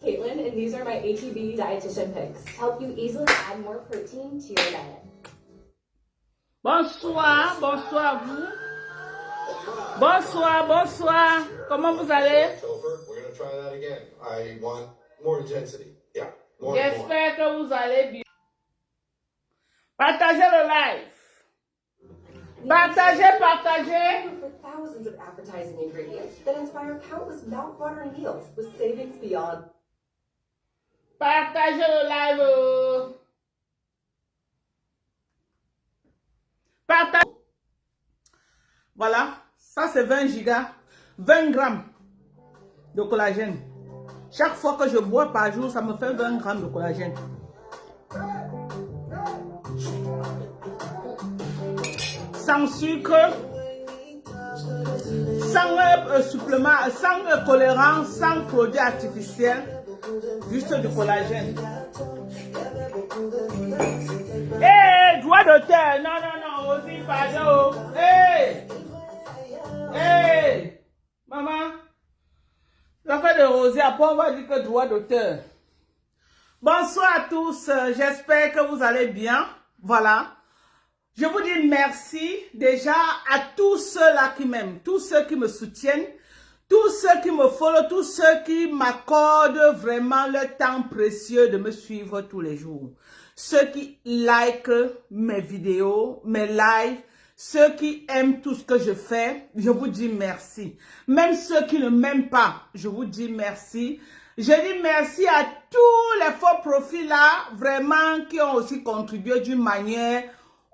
Caitlin, and these are my ATB dietitian picks. Help you easily add more protein to your diet. Bonsoir, bonsoir vous. Bonsoir, bonsoir. Comment vous allez? We're going to try that again. I want more intensity. Yeah. J'espère que vous allez bien. Partagez le live. Partagez, partagez. For thousands of appetizing ingredients that inspire countless mouth-watering meals with savings beyond. Partagez le live. Partagez. Voilà, ça c'est 20 gigas, 20 grammes de collagène. Chaque fois que je bois par jour, ça me fait 20 grammes de collagène. Sans sucre, sans supplément, sans colorant, sans produits artificiels, juste du collagène. Hé, droit d'auteur, non, non, non, aussi, pardon. Hé, hé, maman, la fin de Rosé, après on va dire que droit d'auteur. Bonsoir à tous, j'espère que vous allez bien, voilà. Je vous dis merci déjà à tous ceux-là qui m'aiment, tous ceux qui me soutiennent, tous ceux qui me follow, tous ceux qui m'accordent vraiment le temps précieux de me suivre tous les jours. Ceux qui like mes vidéos, mes lives, ceux qui aiment tout ce que je fais, je vous dis merci. Même ceux qui ne m'aiment pas, je vous dis merci. Je dis merci à tous les faux profils là, vraiment, qui ont aussi contribué d'une manière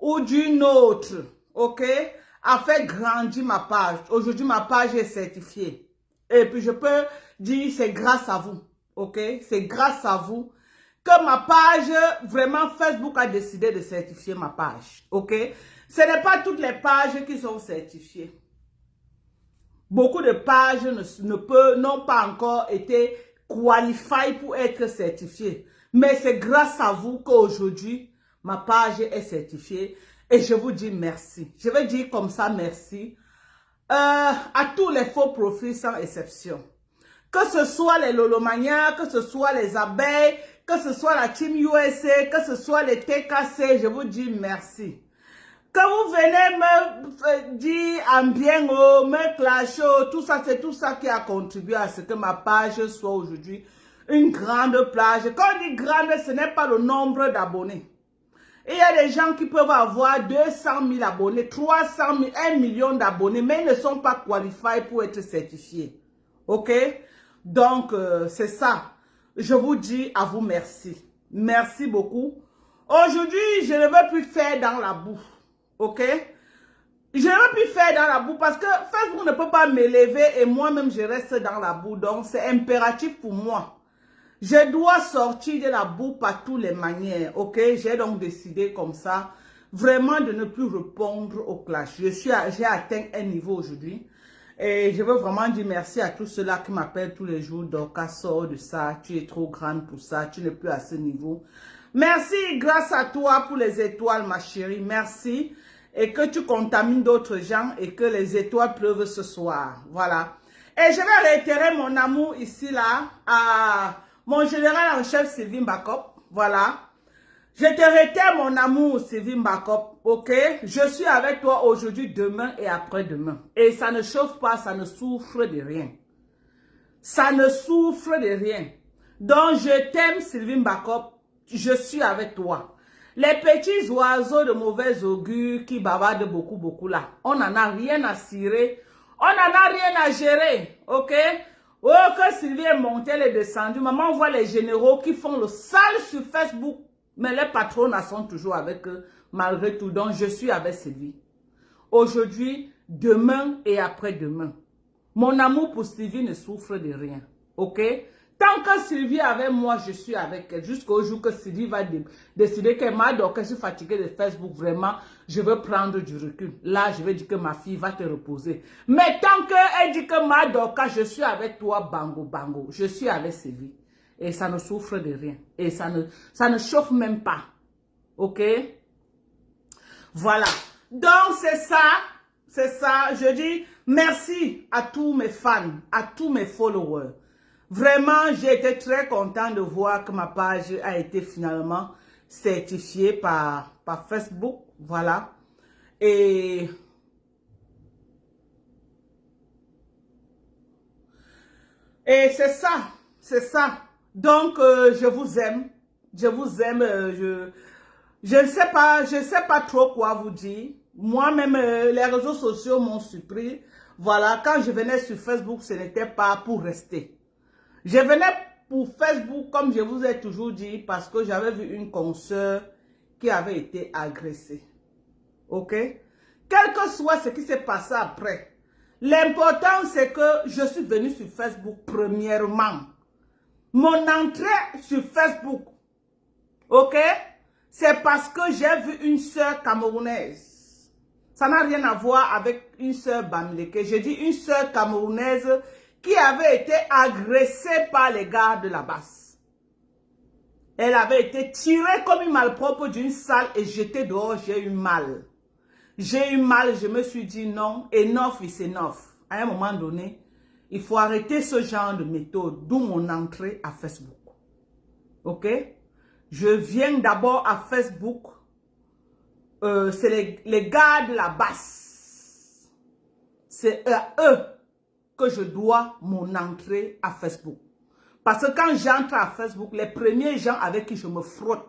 ou d'une autre, ok, à faire grandir ma page. Aujourd'hui, ma page est certifiée. Et puis, je peux dire, c'est grâce à vous, ok, c'est grâce à vous que ma page, vraiment, Facebook a décidé de certifier ma page, ok. Ce n'est pas toutes les pages qui sont certifiées. Beaucoup de pages n'ont pas encore été qualifiées pour être certifiées. Mais c'est grâce à vous qu'aujourd'hui, ma page est certifiée et je vous dis merci. Je vais dire comme ça merci à tous les faux profils sans exception. Que ce soit les Lolomania, que ce soit les abeilles, que ce soit la Team USA, que ce soit les TKC, je vous dis merci. Que vous venez me dire en bien, me clasher, tout ça, c'est tout ça qui a contribué à ce que ma page soit aujourd'hui une grande plage. Quand on dit grande, ce n'est pas le nombre d'abonnés. Il y a des gens qui peuvent avoir 200 000 abonnés, 300 000, 1 million d'abonnés, mais ils ne sont pas qualifiés pour être certifiés. Ok? Donc, c'est ça. Je vous dis à vous merci. Merci beaucoup. Aujourd'hui, je ne veux plus faire dans la boue. Ok? Je ne veux plus faire dans la boue parce que Facebook ne peut pas m'élever et moi-même, je reste dans la boue. Donc, c'est impératif pour moi. Je dois sortir de la boue par toutes les manières, ok? J'ai donc décidé comme ça, vraiment de ne plus répondre au clash. J'ai atteint un niveau aujourd'hui. Et je veux vraiment dire merci à tous ceux-là qui m'appellent tous les jours. Donc, sort de ça, tu es trop grande pour ça, tu n'es plus à ce niveau. Merci, grâce à toi pour les étoiles, ma chérie. Merci. Et que tu contamines d'autres gens et que les étoiles pleuvent ce soir. Voilà. Et je vais réitérer mon amour ici, là, à mon général en chef, Sylvie Mbakop. Voilà. Je te réitère mon amour, Sylvie Mbakop. Ok? Je suis avec toi aujourd'hui, demain et après-demain. Et ça ne chauffe pas, ça ne souffre de rien. Ça ne souffre de rien. Donc, je t'aime, Sylvie Mbakop. Je suis avec toi. Les petits oiseaux de mauvais augure qui bavardent beaucoup là. On n'en a rien à cirer. On n'en a rien à gérer. Ok? Oh, que Sylvie est montée, elle est descendue. Maman voit les généraux qui font le sale sur Facebook Mais les patrons sont toujours avec eux, malgré tout. Donc, je suis avec Sylvie. Aujourd'hui, demain et après-demain. Mon amour pour Sylvie ne souffre de rien. Ok? Tant que Sylvie est avec moi, je suis avec elle. Jusqu'au jour que Sylvie va décider qu'elle m'a dit que je suis fatiguée de Facebook, vraiment, je veux prendre du recul. Là, je vais dire que ma fille va te reposer. Mais tant qu'elle dit que Madoka, je suis avec toi, bango, bango. Je suis avec Sylvie. Et ça ne souffre de rien. Et ça ne chauffe même pas. Ok? Voilà. Donc, c'est ça. C'est ça. Je dis merci à tous mes fans, à tous mes followers. Vraiment, j'ai été très content de voir que ma page a été finalement certifiée par Facebook. Voilà. Et c'est ça. C'est ça. Donc, je vous aime. Je vous aime. Je ne sais pas trop quoi vous dire. Moi-même, les réseaux sociaux m'ont surpris. Voilà, quand je venais sur Facebook, ce n'était pas pour rester. Je venais pour Facebook, comme je vous ai toujours dit, parce que j'avais vu une consoeur qui avait été agressée. Ok? Quel que soit ce qui s'est passé après, l'important c'est que je suis venue sur Facebook premièrement. Mon entrée sur Facebook, ok? C'est parce que j'ai vu une sœur camerounaise. Ça n'a rien à voir avec une sœur bamileke. Je dis une sœur camerounaise qui avait été agressée par les gardes de la base. Elle avait été tirée comme une malpropre d'une salle et jetée dehors. J'ai eu mal. J'ai eu mal, je me suis dit non, enough is enough. À un moment donné, il faut arrêter ce genre de méthode, d'où mon entrée à Facebook. Ok? Je viens d'abord à Facebook. C'est les gars de la base. C'est à eux que je dois mon entrée à Facebook. Parce que quand j'entre à Facebook, les premiers gens avec qui je me frotte,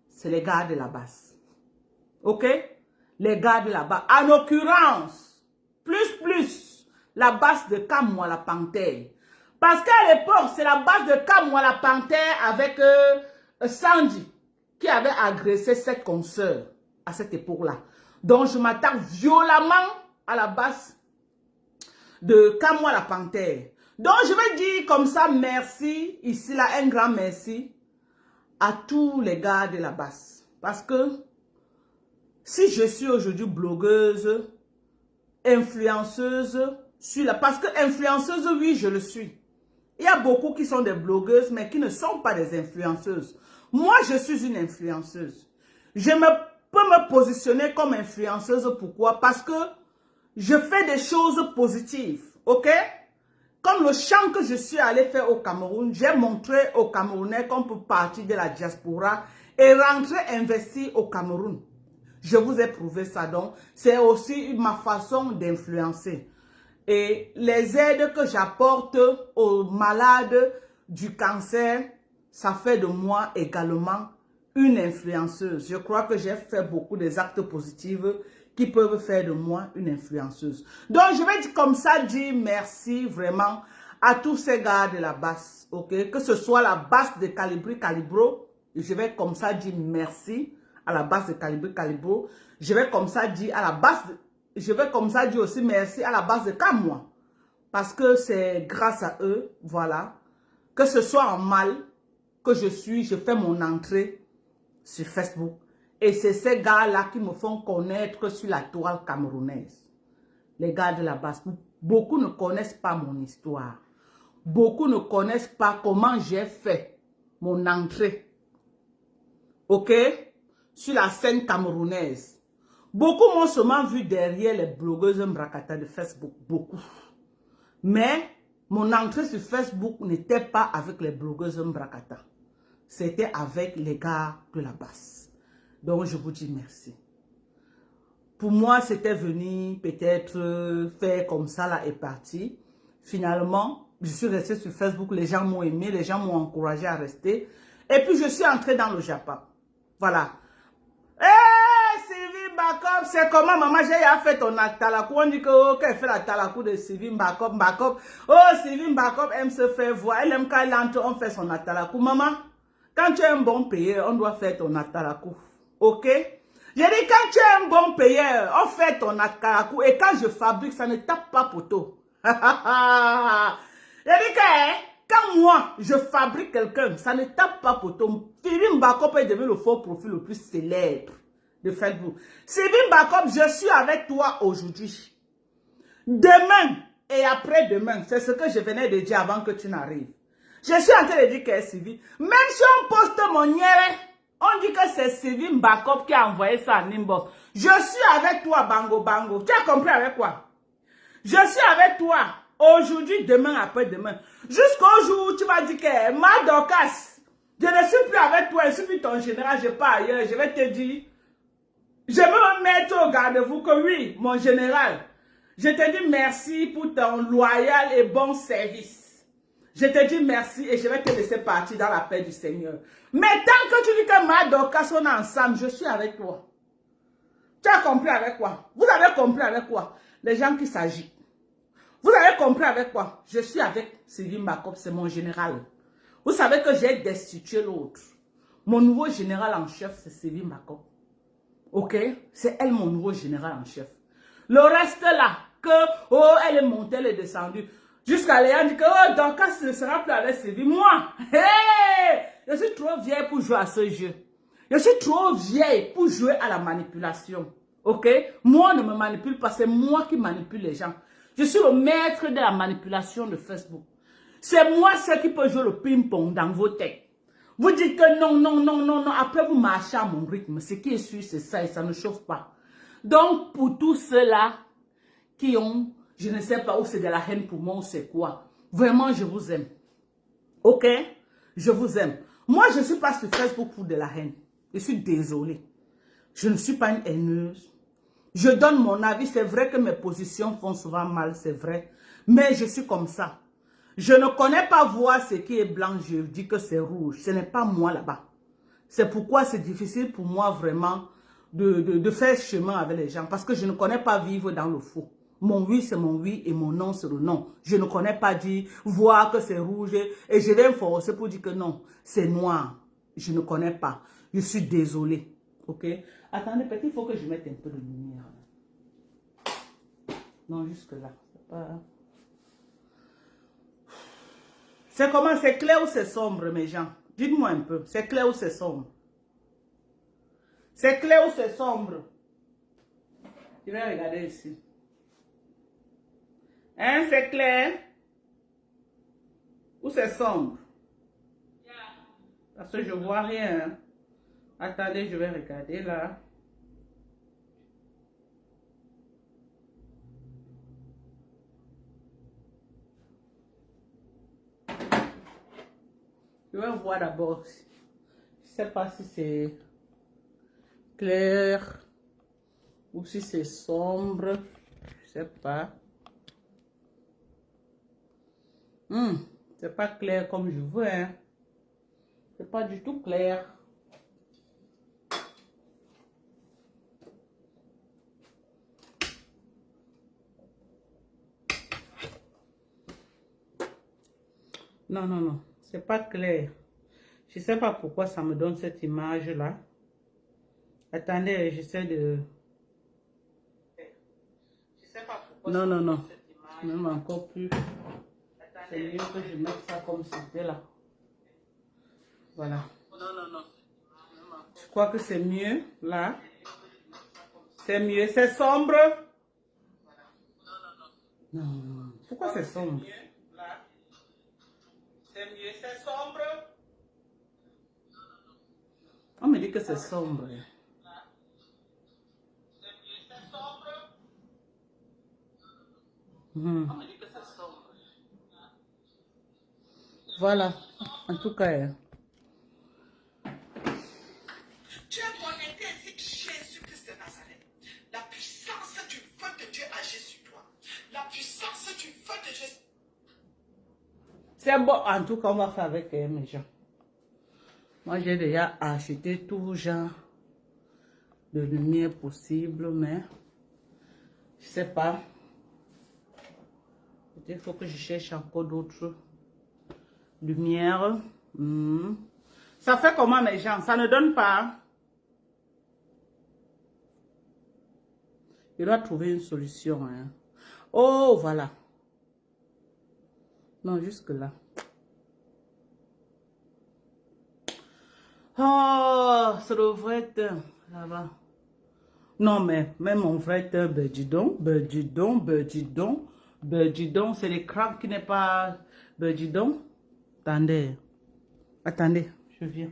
c'est les gars de la base. Ok? Les gars de la base. En l'occurrence, plus, la base de Kamwa la Panthère. Parce qu'à l'époque, c'est la base de Kamwa la Panthère avec Sandy qui avait agressé cette consoeur à cette époque-là. Donc, je m'attaque violemment à la base de Kamwa la Panthère. Donc, je vais dire comme ça, merci, ici, là, un grand merci à tous les gars de la base. Parce que si je suis aujourd'hui blogueuse, influenceuse, parce que influenceuse, oui, je le suis. Il y a beaucoup qui sont des blogueuses, mais qui ne sont pas des influenceuses. Moi, je suis une influenceuse. Je peux me positionner comme influenceuse. Pourquoi? Parce que je fais des choses positives. Ok? Comme le chant que je suis allée faire au Cameroun, j'ai montré aux Camerounais qu'on peut partir de la diaspora et rentrer investir au Cameroun. Je vous ai prouvé ça, donc c'est aussi ma façon d'influencer. Et les aides que j'apporte aux malades du cancer, ça fait de moi également une influenceuse. Je crois que j'ai fait beaucoup des actes positifs qui peuvent faire de moi une influenceuse. Donc, je vais dire comme ça, dire merci vraiment à tous ces gars de la base, ok? Que ce soit la base de Calibri Calibro, je vais comme ça dire merci à la base de Calibri Calibro. Je vais comme ça dire à la base, je vais comme ça dire aussi merci à la base de Kamwa. Parce que c'est grâce à eux, voilà, que ce soit en mal que je fais mon entrée sur Facebook. Et c'est ces gars-là qui me font connaître sur la toile camerounaise. Les gars de la base. Beaucoup ne connaissent pas mon histoire. Beaucoup ne connaissent pas comment j'ai fait mon entrée. Ok? Sur la scène camerounaise. Beaucoup m'ont seulement vu derrière les blogueuses Mbrakata de Facebook. Beaucoup. Mais mon entrée sur Facebook n'était pas avec les blogueuses Mbrakata. C'était avec les gars de la base. Donc, je vous dis merci. Pour moi, c'était venu peut-être faire comme ça là et parti. Finalement, je suis restée sur Facebook. Les gens m'ont aimé, les gens m'ont encouragé à rester. Et puis, je suis entrée dans le Japon. Voilà. Hey, Sylvie Mbakop, c'est comment maman, j'ai fait ton talakou. On dit que qu'elle fait la talakou de Sylvie Mbakop. Oh, Sylvie Mbakop aime se faire voir. Elle aime quand elle entre, on fait son talakou. Maman, Quand tu es un bon payeur, on doit faire ton atarakou. Ok? J'ai dit, quand tu es un bon payeur, on fait ton atarakou. Et quand je fabrique, ça ne tape pas poteau. J'ai dit que quand moi, je fabrique quelqu'un, ça ne tape pas poteau. Sylvie Mbakop est devenu le faux profil le plus célèbre de Facebook. Sylvie Mbakop, je suis avec toi aujourd'hui. Demain et après-demain, c'est ce que je venais de dire avant que tu n'arrives. Je suis en train de dire que Sylvie, même si on poste mon nière, on dit que c'est Sylvie Mbakop qui a envoyé ça en inbox. Je suis avec toi, Bango Bango. Tu as compris avec quoi? Je suis avec toi aujourd'hui, demain, après-demain. Jusqu'au jour où tu m'as dit que ma Dorcas, je ne suis plus avec toi, je suis plus ton général, je pars ailleurs. Je vais te dire, je vais me mettre au garde-vous que oui, mon général, je te dis merci pour ton loyal et bon service. Je te dis merci et je vais te laisser partir dans la paix du Seigneur. Mais tant que tu dis que ma Dorcas, on est ensemble, je suis avec toi. Tu as compris avec quoi? Vous avez compris avec quoi? Les gens qui s'agitent. Vous avez compris avec quoi? Je suis avec Sylvie Mbakop, c'est mon général. Vous savez que j'ai destitué l'autre. Mon nouveau général en chef, c'est Sylvie Mbakop. Ok? C'est elle mon nouveau général en chef. Le reste là, que, oh, elle est montée, elle est descendue. Jusqu'à Léa dit que, oh, Dorcas ne sera plus avec Sylvie. Moi, hey, je suis trop vieille pour jouer à ce jeu. Je suis trop vieille pour jouer à la manipulation. Ok? Moi, on ne me manipule pas, c'est moi qui manipule les gens. Je suis le maître de la manipulation de Facebook. C'est moi ce qui peut jouer le ping-pong dans vos têtes. Vous dites que non, non, non, non, non. Après, vous marchez à mon rythme. Ce qui est sûr, c'est ça et ça ne chauffe pas. Donc, pour tous ceux-là qui ont, je ne sais pas où c'est de la haine pour moi ou c'est quoi. Vraiment, je vous aime. Ok? Je vous aime. Moi, je ne suis pas sur Facebook pour de la haine. Je suis désolée. Je ne suis pas une haineuse. Je donne mon avis. C'est vrai que mes positions font souvent mal, c'est vrai. Mais je suis comme ça. Je ne connais pas voir ce qui est blanc, je dis que c'est rouge. Ce n'est pas moi là-bas. C'est pourquoi c'est difficile pour moi vraiment de faire chemin avec les gens. Parce que je ne connais pas vivre dans le faux. Mon oui, c'est mon oui et mon non, c'est le non. Je ne connais pas dire, voir que c'est rouge et je vais me forcer pour dire que non, c'est noir. Je ne connais pas. Je suis désolée. Ok? Attendez, peut-être il faut que je mette un peu de lumière. Non, jusque là. C'est comment? C'est clair ou c'est sombre, mes gens? Dites-moi un peu. C'est clair ou c'est sombre? C'est clair ou c'est sombre? Je vais regarder ici. Hein, c'est clair? Ou c'est sombre? Parce que je vois rien. Attendez, je vais regarder là. Je vais voir d'abord. Je ne sais pas si c'est clair ou si c'est sombre. Je ne sais pas. C'est pas clair comme je veux. Hein. C'est pas du tout clair. Non, non, non. C'est pas clair. Je ne sais pas pourquoi ça me donne cette image-là. Attendez, j'essaie de... Je sais pas pourquoi non, non, non. Même encore plus. C'est mieux que je mette ça comme c'était là. Voilà. Non, non, non. Je crois que c'est mieux là. C'est mieux. C'est sombre. Non, non. Pourquoi c'est sombre? C'est mieux. C'est sombre. On me dit que c'est sombre. C'est sombre. On me dit que c'est sombre. Voilà. En tout cas. Tu es connecté ici, Jésus-Christ de Nazareth. La puissance du feu de Dieu agit sur toi. La puissance du feu de Dieu. C'est bon. En tout cas, on va faire avec mes gens. Moi, j'ai déjà acheté tout genre de lumière possible, mais je sais pas. Il faut que je cherche encore d'autres lumières. Ça fait comment, mes gens? Ça ne donne pas. Je dois trouver une solution. Hein. Oh, voilà. Non, jusque là. Oh, ça devrait être là-bas. Non, mais même mon vrai teint, ben dis donc, c'est l'écran qui n'est pas, ben dis donc. Attendez, attendez, je viens.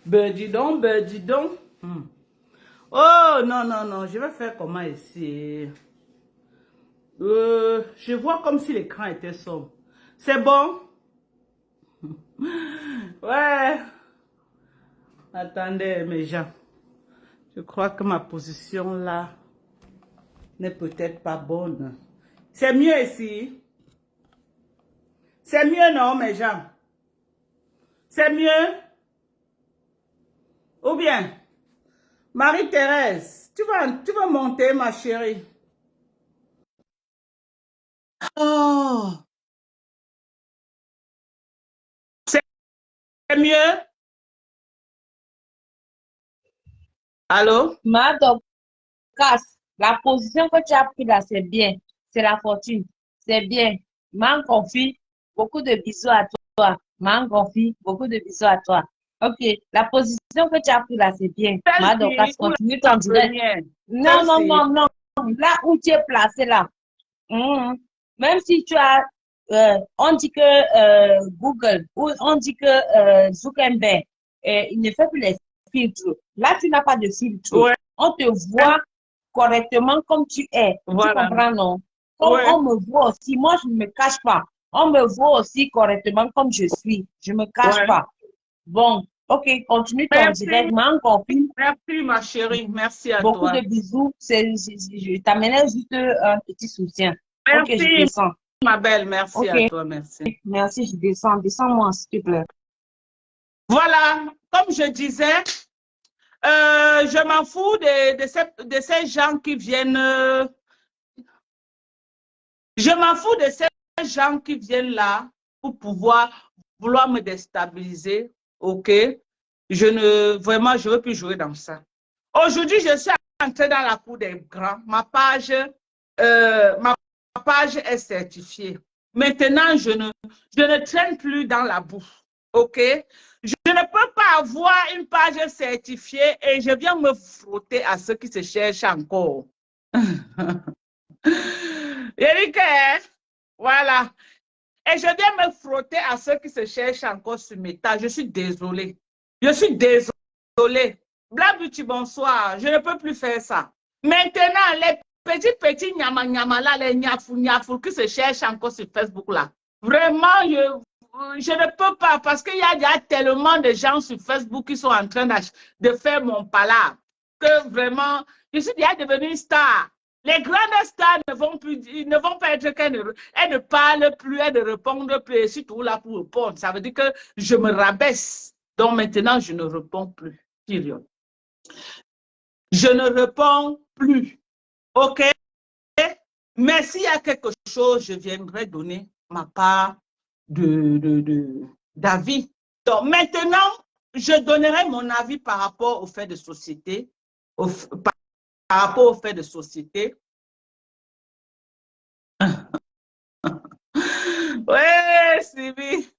Ben dis donc, Oh, non, non, non, je vais faire comment ici? Je vois comme si l'écran était sombre. C'est bon? Ouais. Attendez, mes gens. Je crois que ma position là n'est peut-être pas bonne. C'est mieux ici. C'est mieux, non, mes gens? C'est mieux? Ou bien, Marie-Thérèse, tu vas monter, ma chérie. Oh, c'est mieux? Allô? Madame Casse, la position que tu as prise là, c'est bien. C'est la fortune. C'est bien. M'en confie. Beaucoup de bisous à toi. M'en confie. Beaucoup de bisous à toi. Ok. La position que tu as prise là, c'est bien. Madame Casse, continue ton direct. Non, non, non, non. Là où tu es placé là. Même si tu as, on dit que Google ou on dit que Zuckerberg, il ne fait plus les filtres. Là, tu n'as pas de filtre. Ouais. On te voit correctement comme tu es. Voilà. Tu comprends, non? Comme Ouais. on me voit aussi. Moi, je ne me cache pas. On me voit aussi correctement comme je suis. Je ne me cache Ouais. pas. Bon, ok, continue ton Merci. direct. M'en confie. Merci, ma chérie. Merci à Beaucoup toi. de bisous. Je t'amenais juste un petit soutien. Merci, Ok, je descends. ma belle. Merci Ok. à toi. Merci. Merci, je descends. Descends-moi, s'il te plaît. Voilà. Comme je disais, je m'en fous de ces gens qui viennent. Je m'en fous de ces gens qui viennent là pour vouloir me déstabiliser. OK? Vraiment, je ne veux plus jouer dans ça. Aujourd'hui, je suis entrée dans la cour des grands. Ma page est certifiée. Maintenant, je ne traîne plus dans la boue. OK? Je ne peux pas avoir une page certifiée et je viens me frotter à ceux qui se cherchent encore. Eric, voilà. Et je viens me frotter à ceux qui se cherchent encore sur mes tas. Je suis désolée. Je suis désolée. Blabuti, bonsoir. Je ne peux plus faire ça. Maintenant, les petits nyama là, les nyafou qui se cherchent encore sur Facebook là. Vraiment, je ne peux pas parce qu'il y a tellement de gens sur Facebook qui sont en train de faire mon palabre que vraiment, je suis déjà devenue une star. Les grandes stars ne vont pas être qu'elles ne parlent plus, elles ne répondent plus, et surtout là pour répondre. Ça veut dire que je me rabaisse. Donc maintenant, je ne réponds plus. Period. Je ne réponds plus. OK? Mais s'il y a quelque chose, je viendrai donner ma part d'avis. Donc maintenant, je donnerai mon avis par rapport aux faits de société, par rapport aux faits de société. Ouais, Sylvie.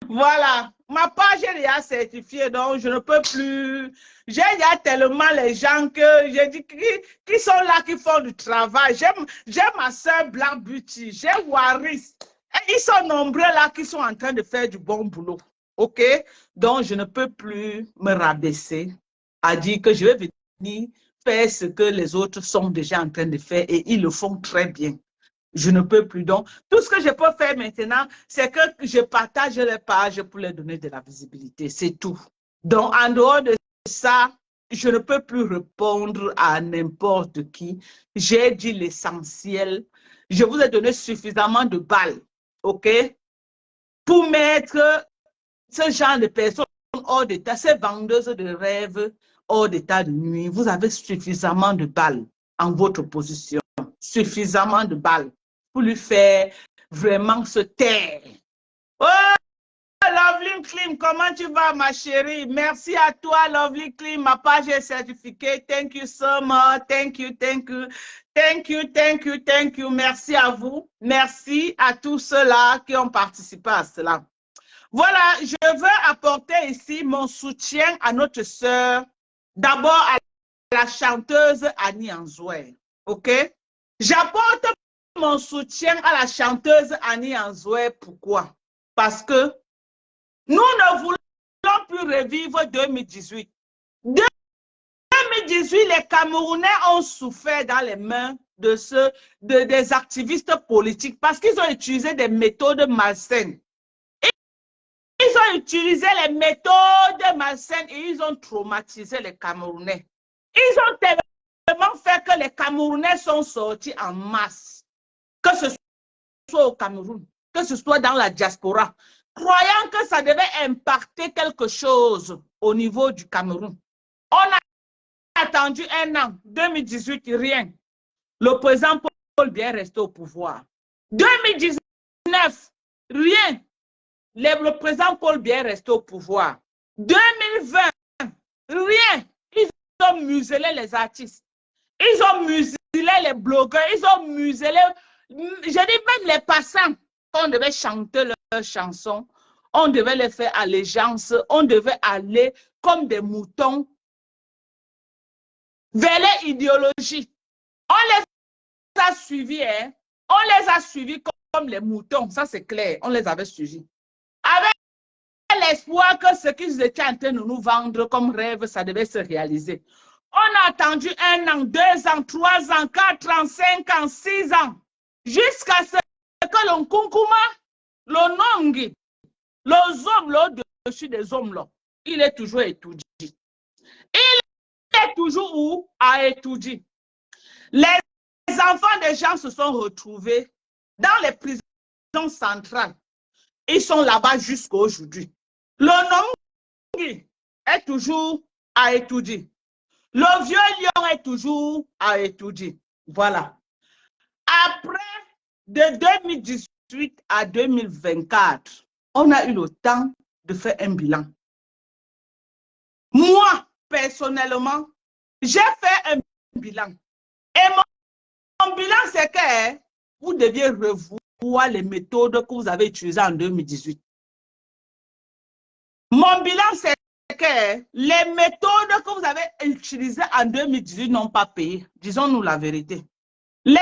Voilà. Ma page est déjà certifiée, donc je ne peux plus. J'ai déjà tellement les gens que j'ai dit qui sont là, qui font du travail. J'ai ma soeur Black Beauty, j'ai Waris. Et ils sont nombreux là qui sont en train de faire du bon boulot. OK? Donc, je ne peux plus me rabaisser à dire que je vais venir faire ce que les autres sont déjà en train de faire et ils le font très bien. Je ne peux plus. Donc, tout ce que je peux faire maintenant, c'est que je partage les pages pour leur donner de la visibilité. C'est tout. Donc, en dehors de ça, je ne peux plus répondre à n'importe qui. J'ai dit l'essentiel. Je vous ai donné suffisamment de balles, OK, pour mettre ce genre de personnes hors d'état, ces vendeuses de rêves hors d'état de nuit, vous avez suffisamment de balles en votre position. Suffisamment de balles pour lui faire vraiment se taire. Oh, Lovely Clim, comment tu vas, ma chérie? Merci à toi, Lovely Clim. Ma page est certifiée. Thank you so much. Thank you, thank you. Thank you, thank you, thank you. Merci à vous. Merci à tous ceux-là qui ont participé à cela. Voilà, je veux apporter ici mon soutien à notre sœur. D'abord à la chanteuse Annie Anzoué. OK? J'apporte mon soutien à la chanteuse Annie Anzoué. Pourquoi? Parce que nous ne voulons plus revivre 2018. 2018, les Camerounais ont souffert dans les mains des activistes politiques parce qu'ils ont utilisé des méthodes malsaines. Ils ont utilisé les méthodes malsaines et ils ont traumatisé les Camerounais. Ils ont tellement fait que les Camerounais sont sortis en masse. Que ce soit au Cameroun, que ce soit dans la diaspora, croyant que ça devait impacter quelque chose au niveau du Cameroun. On a attendu un an, 2018, rien. Le président Paul Biya est resté au pouvoir. 2019, rien. Le président Paul Biya est resté au pouvoir. 2020, rien. Ils ont muselé les artistes. Ils ont muselé les blogueurs. Ils ont muselé, je dis même les passants. On devait chanter leurs chansons. On devait les faire allégeance. On devait aller comme des moutons vers les idéologies. On les a suivis, hein? On les a suivis comme les moutons. Ça, c'est clair. On les avait suivis. Avec l'espoir que ce qu'ils étaient en train de nous vendre comme rêve, ça devait se réaliser. On a attendu 1 an, 2 ans, 3 ans, 4 ans, 5 ans, 6 ans, jusqu'à ce que le Nkunkuma, le Nongi, les hommes là, au-dessus des hommes là, il est toujours étudié. Il est toujours où? À étudier. Les enfants des gens se sont retrouvés dans les prisons centrales. Ils sont là-bas jusqu'à aujourd'hui. Le Nongi est toujours à étudier. Le vieux lion est toujours à étudier. Voilà. Après, de 2018 à 2024, on a eu le temps de faire un bilan. Moi, personnellement, j'ai fait un bilan. Et mon bilan, c'est que vous deviez revoir les méthodes que vous avez utilisées en 2018. Mon bilan, c'est que les méthodes que vous avez utilisées en 2018 n'ont pas payé. Disons-nous la vérité. Les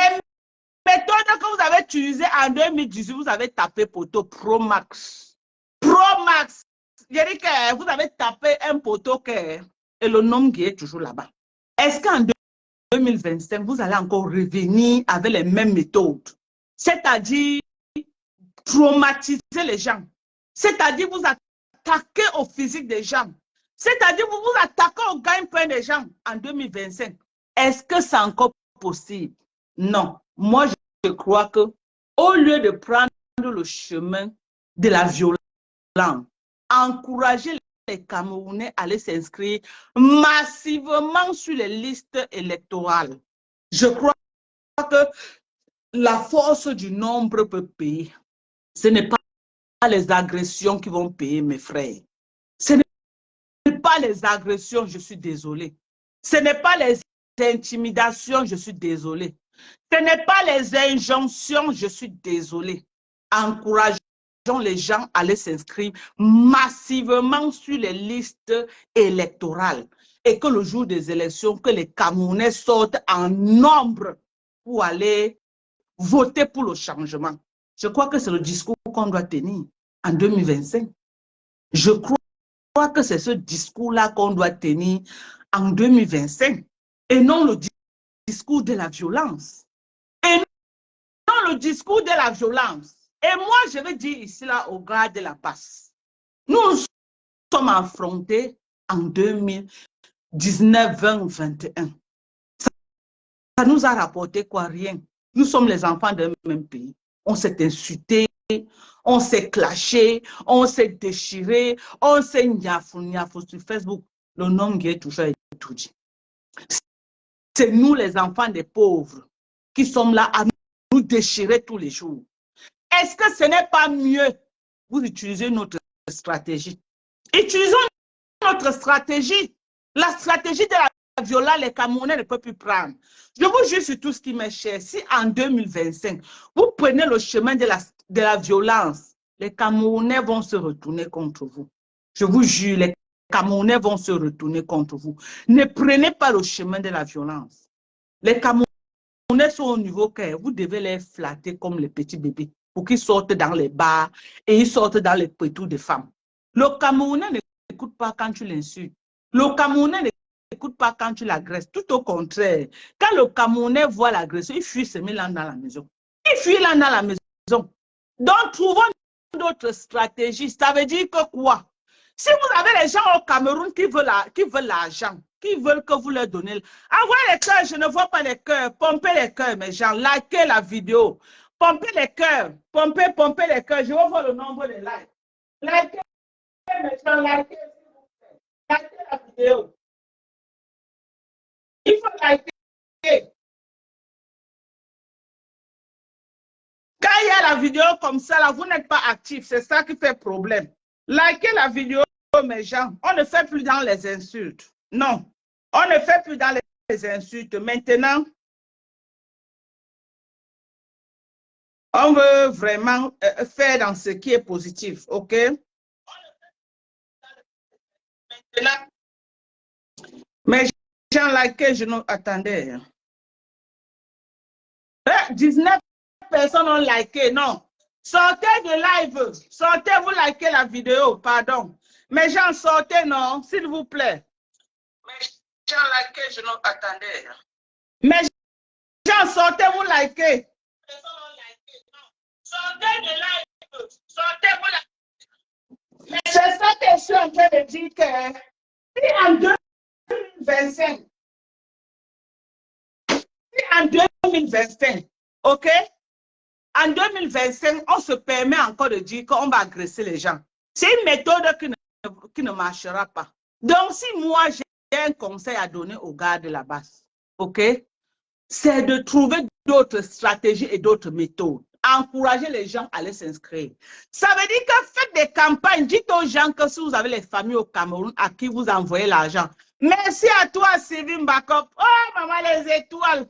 méthodes que vous avez utilisées en 2018, vous avez tapé poteau Pro Max. Pro Max. Je dis que vous avez tapé un poteau et le nom qui est toujours là-bas. Est-ce qu'en 2025, vous allez encore revenir avec les mêmes méthodes? C'est-à-dire traumatiser les gens. C'est-à-dire vous attaquer au physique des gens. C'est-à-dire vous vous attaquez au gagne-pain des gens en 2025. Est-ce que c'est encore possible? Non. Moi, je crois que au lieu de prendre le chemin de la violence, encourager les Camerounais à aller s'inscrire massivement sur les listes électorales. Je crois que la force du nombre peut payer. Ce n'est pas les agressions qui vont payer, mes frères. Ce n'est pas les agressions, je suis désolé. Ce n'est pas les intimidations, je suis désolé. Ce n'est pas les injonctions, je suis désolé. Encourageons les gens à aller s'inscrire massivement sur les listes électorales et que le jour des élections, que les Camerounais sortent en nombre pour aller voter pour le changement. Je crois que c'est le discours qu'on doit tenir en 2025. Je crois que c'est ce discours-là qu'on doit tenir en 2025 et non le discours de la violence. Et non le discours de la violence. Et moi, je vais dire ici, là, au gars de la passe. Nous sommes affrontés en 2019, 20, 21. Ça nous a rapporté quoi? Rien. Nous sommes les enfants d'un même pays. On s'est insultés, on s'est clashé, on s'est déchiré, on s'est niafou sur Facebook. Le nom qui est toujours étudié. C'est nous, les enfants des pauvres, qui sommes là à nous déchirer tous les jours. Est-ce que ce n'est pas mieux vous utilisez notre stratégie? Utilisons notre stratégie. La stratégie de la violence, les Camerounais ne peuvent plus prendre. Je vous jure sur tout ce qui m'est cher. Si en 2025, vous prenez le chemin de la violence, les Camerounais vont se retourner contre vous. Je vous jure, les Camerounais vont se retourner contre vous. Ne prenez pas le chemin de la violence. Les Camerounais sont au niveau que vous devez les flatter comme les petits bébés pour qu'ils sortent dans les bars et ils sortent dans les pétous des femmes. Le Camerounais n'écoute pas quand tu l'insultes. Le Camerounais n'écoute pas quand tu l'agresses. Tout au contraire, quand le Camerounais voit l'agression, il fuit se met là dans la maison. Il fuit là dans la maison. Donc, trouvons d'autres stratégies. Ça veut dire que quoi? Si vous avez les gens au Cameroun qui veulent l'argent, qui veulent que vous leur donnez, envoyez les cœurs, je ne vois pas les cœurs, pompez les cœurs, mes gens, likez la vidéo, pompez les cœurs, pompez les cœurs, je veux voir le nombre de likes. Likez, mes gens, likez, likez la vidéo. Il faut liker. Quand il y a la vidéo comme ça, là, vous n'êtes pas actif, c'est ça qui fait problème. Likez la vidéo, mes gens. On ne fait plus dans les insultes. Non, on ne fait plus dans les insultes. Maintenant, on veut vraiment faire dans ce qui est positif, ok? Maintenant, mes gens, likez, je nous attendais. 19 personnes ont liké, non. Sortez de live, sortez, vous likez la vidéo, pardon. Mes gens, sortez, non, s'il vous plaît. Mes gens, likez, je nous attendais. Mes gens, sortez, vous likez. Sortez de live, sortez, vous likez. Mais c'est ça que je suis en train de dire que si en 2025, ok? En 2025, on se permet encore de dire qu'on va agresser les gens. C'est une méthode qui ne marchera pas. Donc, si moi, j'ai un conseil à donner aux gars de la base, ok? C'est de trouver d'autres stratégies et d'autres méthodes. Encourager les gens à aller s'inscrire. Ça veut dire que faites des campagnes. Dites aux gens que si vous avez les familles au Cameroun à qui vous envoyez l'argent. Merci à toi, Sylvie Mbakop. Oh, maman, les étoiles.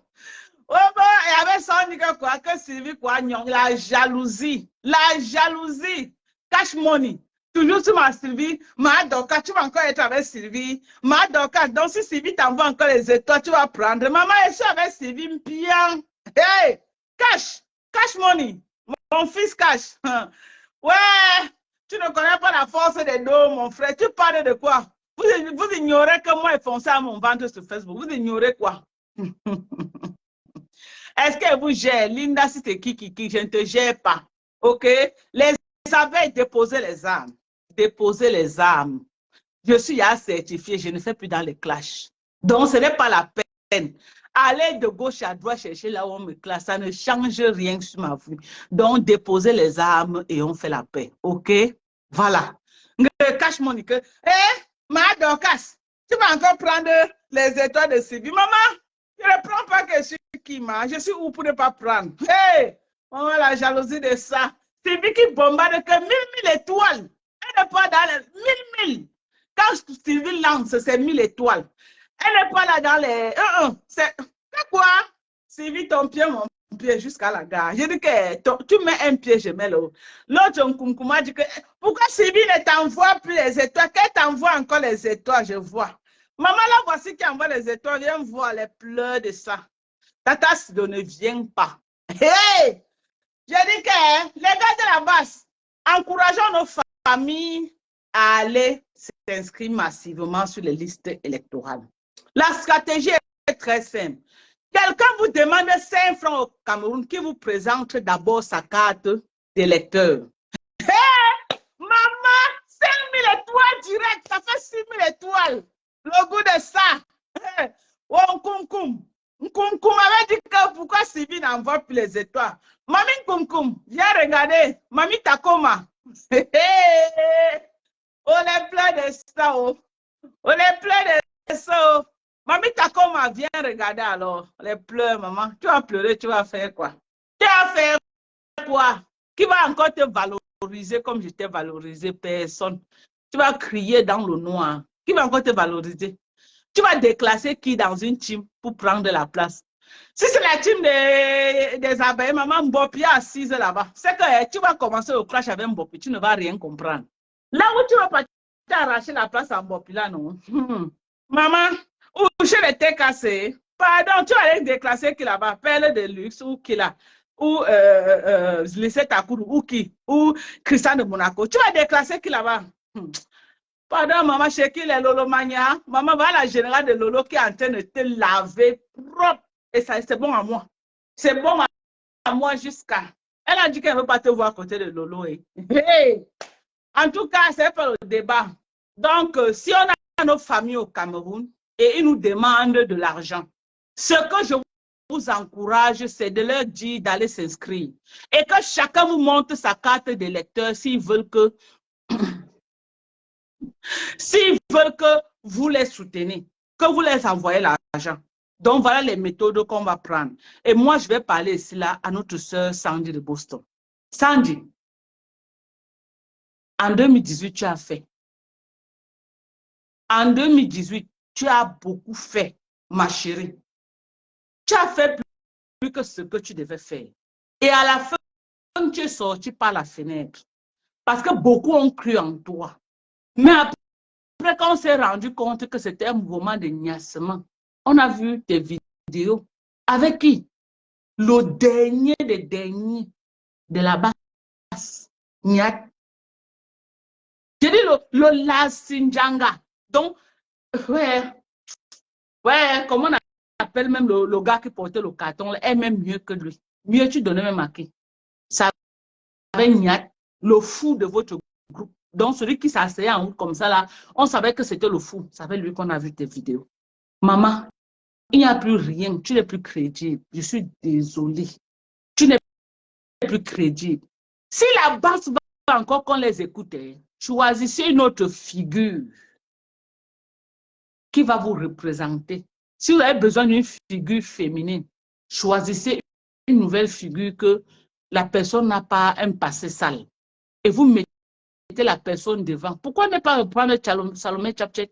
Oh, bon, et avec ça, on dit que quoi, que Sylvie, quoi, la jalousie. La jalousie. Cash money. Toujours sur ma Sylvie, ma Doka, tu vas encore être avec Sylvie. Ma Doka, donc si Sylvie t'envoie encore les étoiles, tu vas prendre. Maman, je suis avec Sylvie bien. Hey, cash money. Mon fils cash. Ouais, tu ne connais pas la force des dos, mon frère. Tu parles de quoi? Vous ignorez que moi, j'ai foncé à mon ventre sur Facebook. Vous ignorez quoi? Est-ce que vous gère? Linda, si c'est qui, je ne te gère pas. OK? Les abeilles, déposez les armes. Déposez les armes. Je suis certifié, je ne fais plus dans les clashs. Donc, ce n'est pas la peine. Aller de gauche à droite chercher là où on me classe, ça ne change rien sur ma vie. Donc, déposez les armes et on fait la paix. OK? Voilà. Cache mon nique. Ma Dorcas, tu vas encore prendre les étoiles de Sylvie. Maman, je ne prends pas que je suis qui, ma. Je suis où pour ne pas prendre? Hey! Maman, la jalousie de ça. Sylvie qui bombarde que 1000 étoiles. Elle n'est pas dans les 1000. Quand Sylvie lance, c'est 1000 étoiles. Elle n'est pas là dans les... c'est quoi? Sylvie, ton pied, mon pied, jusqu'à la gare. Je dis que tu mets un pied, je mets l'autre. L'autre, on dit que... Pourquoi Sylvie ne t'envoie plus les étoiles? Qu'elle t'envoie encore les étoiles, je vois. Maman, là, voici qui envoie les étoiles. Viens voir les pleurs de ça. Tata ne vient pas. Hey! Je dis que les gars de la base, encourageons nos familles à aller s'inscrire massivement sur les listes électorales. La stratégie est très simple. Quelqu'un vous demande 5 francs au Cameroun qui vous présente d'abord sa carte d'électeur. Hey, maman, 5000 étoiles direct, ça fait 6000 étoiles. Le goût de ça. Hey, oh, Nkoum avait dit que pourquoi Sylvie n'envoie plus les étoiles. Mamie Nkoum, viens regarder. Mamie Takoma. Oh, les pleurs de ça. Oh. On les pleurs des sauts. Mamie Takoma, viens regarder alors. Les pleurs, maman. Tu vas pleurer, tu vas faire quoi? Tu vas faire quoi? Qui va encore te valoriser comme je t'ai valorisé? Personne. Tu vas crier dans le noir. Qui va encore te valoriser? Tu vas déclasser qui dans une team pour prendre la place? Si c'est la team des abeilles, maman Mbopi est assise là-bas. C'est que tu vas commencer au clash avec Mbopi, tu ne vas rien comprendre. Là où tu vas partir arracher la place à Mbopi, là, non. Maman, ou chez les TKC, pardon, tu vas aller déclasser qui là-bas, Perle de Luxe ou qui là, ou Lycée Takourou, ou qui, ou Christian de Monaco. Tu vas déclasser qui là-bas? Pardon, maman, chez qui les Lolo Mania? Maman, va la générale de Lolo qui est en train de te laver propre. Et ça, c'est bon à moi. C'est bon à moi jusqu'à. Elle a dit qu'elle ne veut pas te voir à côté de Lolo. Hey! En tout cas, c'est pas le débat. Donc, si on a nos familles au Cameroun et ils nous demandent de l'argent, ce que je vous encourage, c'est de leur dire d'aller s'inscrire. Et que chacun vous montre sa carte d'électeur s'ils veulent que vous les soutenez, que vous les envoyez l'argent. Donc, voilà les méthodes qu'on va prendre. Et moi, je vais parler ici là à notre sœur Sandy de Boston. Sandy, en 2018, tu as fait. En 2018, tu as beaucoup fait, ma chérie. Tu as fait plus que ce que tu devais faire. Et à la fin, tu es sorti par la fenêtre. Parce que beaucoup ont cru en toi. Mais après, quand on s'est rendu compte que c'était un mouvement de niassement, on a vu tes vidéos. Avec qui? Le dernier des derniers de la basse. Niat. J'ai dit le Lasinjanga. Donc, ouais, comment on appelle même le gars qui portait le carton, est même mieux que lui. Mieux, tu donnais même à qui? Ça avait Niat, le fou de votre groupe. Donc, celui qui s'asseyait en haut comme ça, là, on savait que c'était le fou. C'est avec lui qu'on a vu tes vidéos. Maman, il n'y a plus rien. Tu n'es plus crédible. Je suis désolée. Tu n'es plus crédible. Si la base va encore qu'on les écoute, choisissez une autre figure qui va vous représenter. Si vous avez besoin d'une figure féminine, choisissez une nouvelle figure que la personne n'a pas un passé sale. Et vous mettez la personne devant. Pourquoi ne pas reprendre Salomé Tchapchet?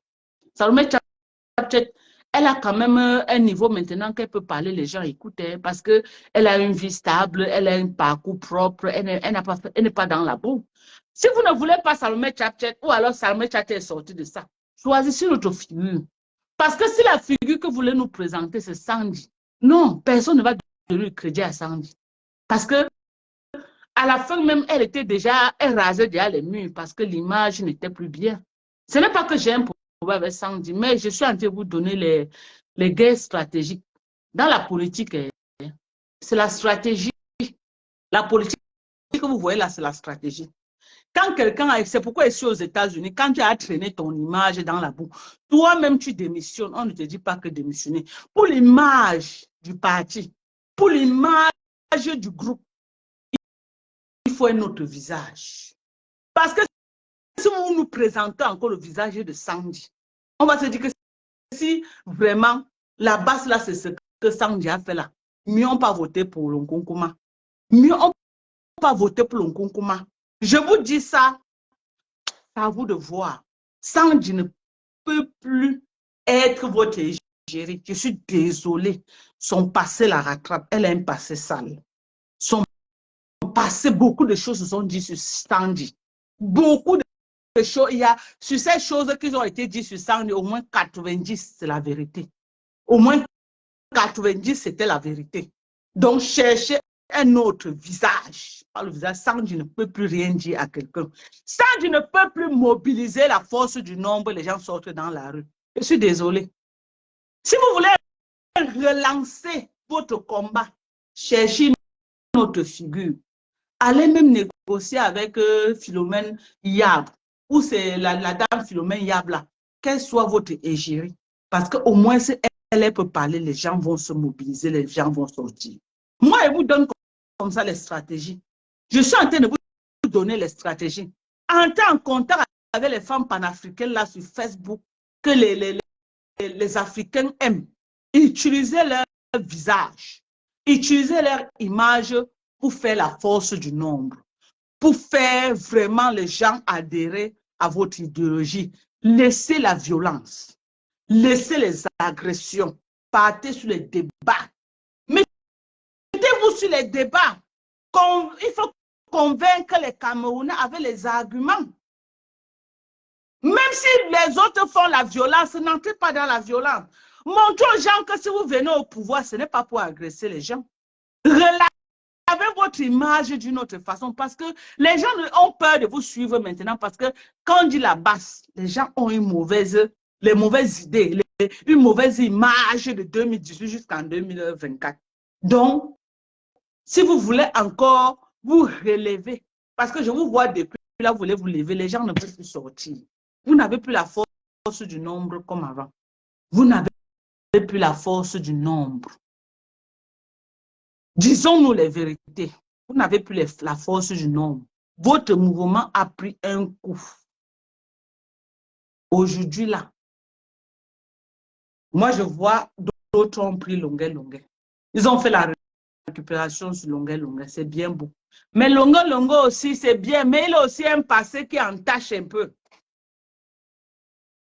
Salomé Tchapchet, elle a quand même un niveau maintenant qu'elle peut parler, les gens écoutent, parce qu'elle a une vie stable, elle a un parcours propre, elle n'est pas dans la boue. Si vous ne voulez pas Salomé Tchapchet, ou alors Salomé Tchapchet est sorti de ça, choisissez notre figure. Parce que si la figure que vous voulez nous présenter, c'est Sandy, non, personne ne va donner le crédit à Sandy. Parce que à la fin même, elle rasait déjà les murs parce que l'image n'était plus bien. Ce n'est pas que j'ai un problème avec Sandy, mais je suis en train de vous donner les guerres stratégiques. Dans la politique, c'est la stratégie. La politique que vous voyez là, c'est la stratégie. Quand quelqu'un, c'est pourquoi ici aux États-Unis, quand tu as traîné ton image dans la boue, toi-même tu démissionnes, on ne te dit pas que démissionner. Pour l'image du parti, pour l'image du groupe, il faut un autre visage. Parce que si vous nous présentez encore le visage de Sandy, on va se dire que si vraiment la base là, c'est ce que Sandy a fait là, mieux on pas voter pour Nkonkoma. Mieux on pas voter pour Nkonkoma. Je vous dis ça, c'est à vous de voir. Sandy ne peut plus être votre égérie. Je suis désolée. Son passé la rattrape. Elle a un passé sale. Son passé, beaucoup de choses se sont dites sur Sandy. Beaucoup de choses. Il y a sur ces choses qui ont été dites sur Sandy, au moins 90, c'est la vérité. Au moins 90, c'était la vérité. Donc, cherchez un autre visage. Pas le visage. Sandy ne peut plus rien dire à quelqu'un. Sandy ne peut plus mobiliser la force du nombre. Les gens sortent dans la rue. Je suis désolée. Si vous voulez relancer votre combat, cherchez une autre figure. Allez même négocier avec Philomène Yab, ou c'est la dame Philomène Yab là, qu'elle soit votre égérie. Parce qu'au moins, si elle peut parler, les gens vont se mobiliser, les gens vont sortir. Moi, je vous donne comme ça les stratégies. Je suis en train de vous donner les stratégies. Entrez en contact avec les femmes panafricaines là sur Facebook. que les Africains aiment. Utiliser leur visage, utiliser leur image pour faire la force du nombre, pour faire vraiment les gens adhérer à votre idéologie. Laissez la violence, laissez les agressions, partez sur les débats. Mettez-vous sur les débats. Il faut convaincre les Camerounais avec les arguments. Même si les autres font la violence, n'entrez pas dans la violence. Montrez aux gens que si vous venez au pouvoir, ce n'est pas pour agresser les gens. Relavez votre image d'une autre façon parce que les gens ont peur de vous suivre maintenant parce que quand on dit la basse, les gens ont les mauvaises idées, une mauvaise image de 2018 jusqu'en 2024. Donc, si vous voulez encore vous relever, parce que je vous vois depuis là, vous voulez vous lever, les gens ne peuvent plus sortir. Vous n'avez plus la force du nombre comme avant. Vous n'avez plus la force du nombre. Disons-nous les vérités. Vous n'avez plus la force du nombre. Votre mouvement a pris un coup. Aujourd'hui, là, moi, je vois d'autres ont pris longueur. Ils ont fait la récupération sur longueur. C'est bien beau. Mais longueur aussi, c'est bien. Mais il a aussi un passé qui entache un peu.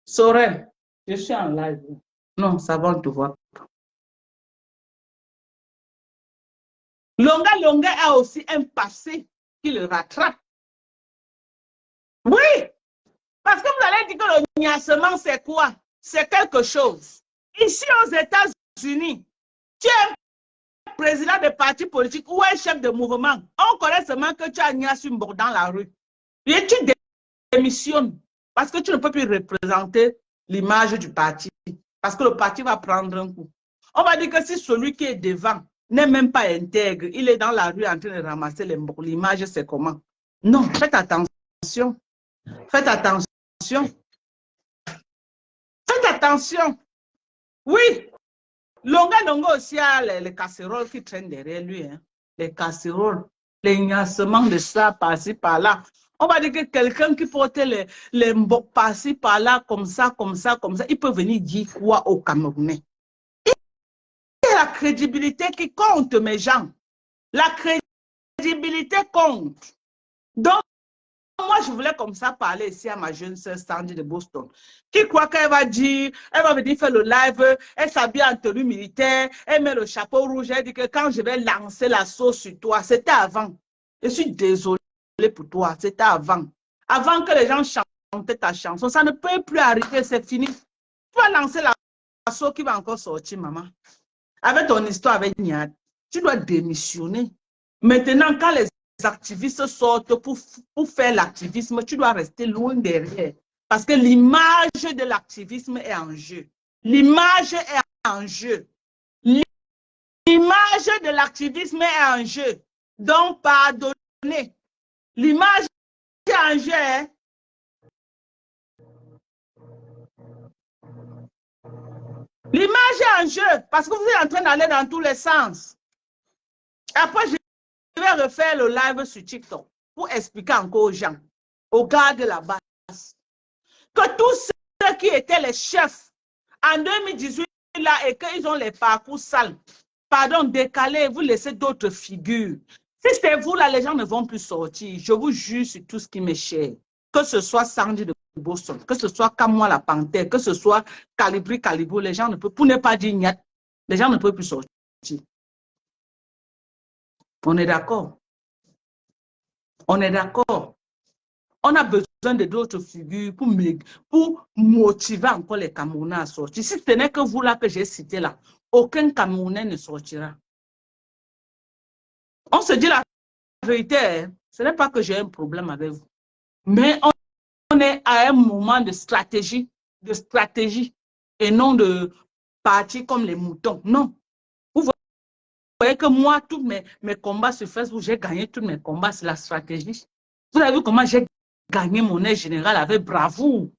Sorel, je suis en live. Non, ça va, on te voit. Longueur a aussi un passé qui le rattrape. Oui, parce que vous allez dire que le niassement, c'est quoi? C'est quelque chose. Ici aux États-Unis, tu es un président de parti politique ou un chef de mouvement. On connaît seulement que tu as niassé dans la rue. Et tu démissionnes parce que tu ne peux plus représenter l'image du parti. Parce que le parti va prendre un coup. On va dire que si celui qui est devant n'est même pas intègre, il est dans la rue en train de ramasser l'image, c'est comment? Non, faites attention. Faites attention. Faites attention. Oui. Longa aussi a les casseroles qui traînent derrière lui. Hein. Les casseroles, les gnassements de ça, par-ci, par-là. On va dire que quelqu'un qui porte les mbok par-ci, par-là, comme ça, il peut venir dire quoi aux Camerounais? C'est la crédibilité qui compte, mes gens. La crédibilité compte. Donc, moi, je voulais comme ça parler ici à ma jeune sœur Sandy de Boston, qui croit qu'elle va dire, elle va venir faire le live, elle s'habille en tenue militaire, elle met le chapeau rouge, elle dit que quand je vais lancer la sauce sur toi, c'était avant. Je suis désolée pour toi, c'était avant. Avant que les gens chantaient ta chanson, ça ne peut plus arriver, c'est fini. Tu vas lancer la sauce qui va encore sortir, maman. Avec ton histoire avec Niad, tu dois démissionner. Maintenant, quand les activistes sortent pour faire l'activisme, tu dois rester loin derrière. Parce que l'image de l'activisme est en jeu. L'image est en jeu. L'image de l'activisme est en jeu. Donc, pardonnez. L'image est en jeu. Hein? L'image est en jeu parce que vous êtes en train d'aller dans tous les sens. Après, je vais refaire le live sur TikTok pour expliquer encore aux gens, aux gars de la base, que tous ceux qui étaient les chefs en 2018 là et qu'ils ont les parcours sales, pardon, décalés, vous laissez d'autres figures. Si c'est vous là, les gens ne vont plus sortir. Je vous jure sur tout ce qui m'est cher. Que ce soit Sandy de Boston, que ce soit Kamwa la Panthère, que ce soit Calibro, les gens ne peuvent, pour ne pas dire Niat, les gens ne peuvent plus sortir. On est d'accord. On est d'accord. On a besoin de d'autres figures pour motiver encore les Camerounais à sortir. Si ce n'est que vous là que j'ai cité là, aucun Camerounais ne sortira. On se dit la vérité, hein? Ce n'est pas que j'ai un problème avec vous. Mais on est à un moment de stratégie et non de partir comme les moutons. Non. Vous voyez que moi, tous mes combats sur Facebook, j'ai gagné tous mes combats sur la stratégie. Vous avez vu comment j'ai gagné mon aide générale avec bravoure.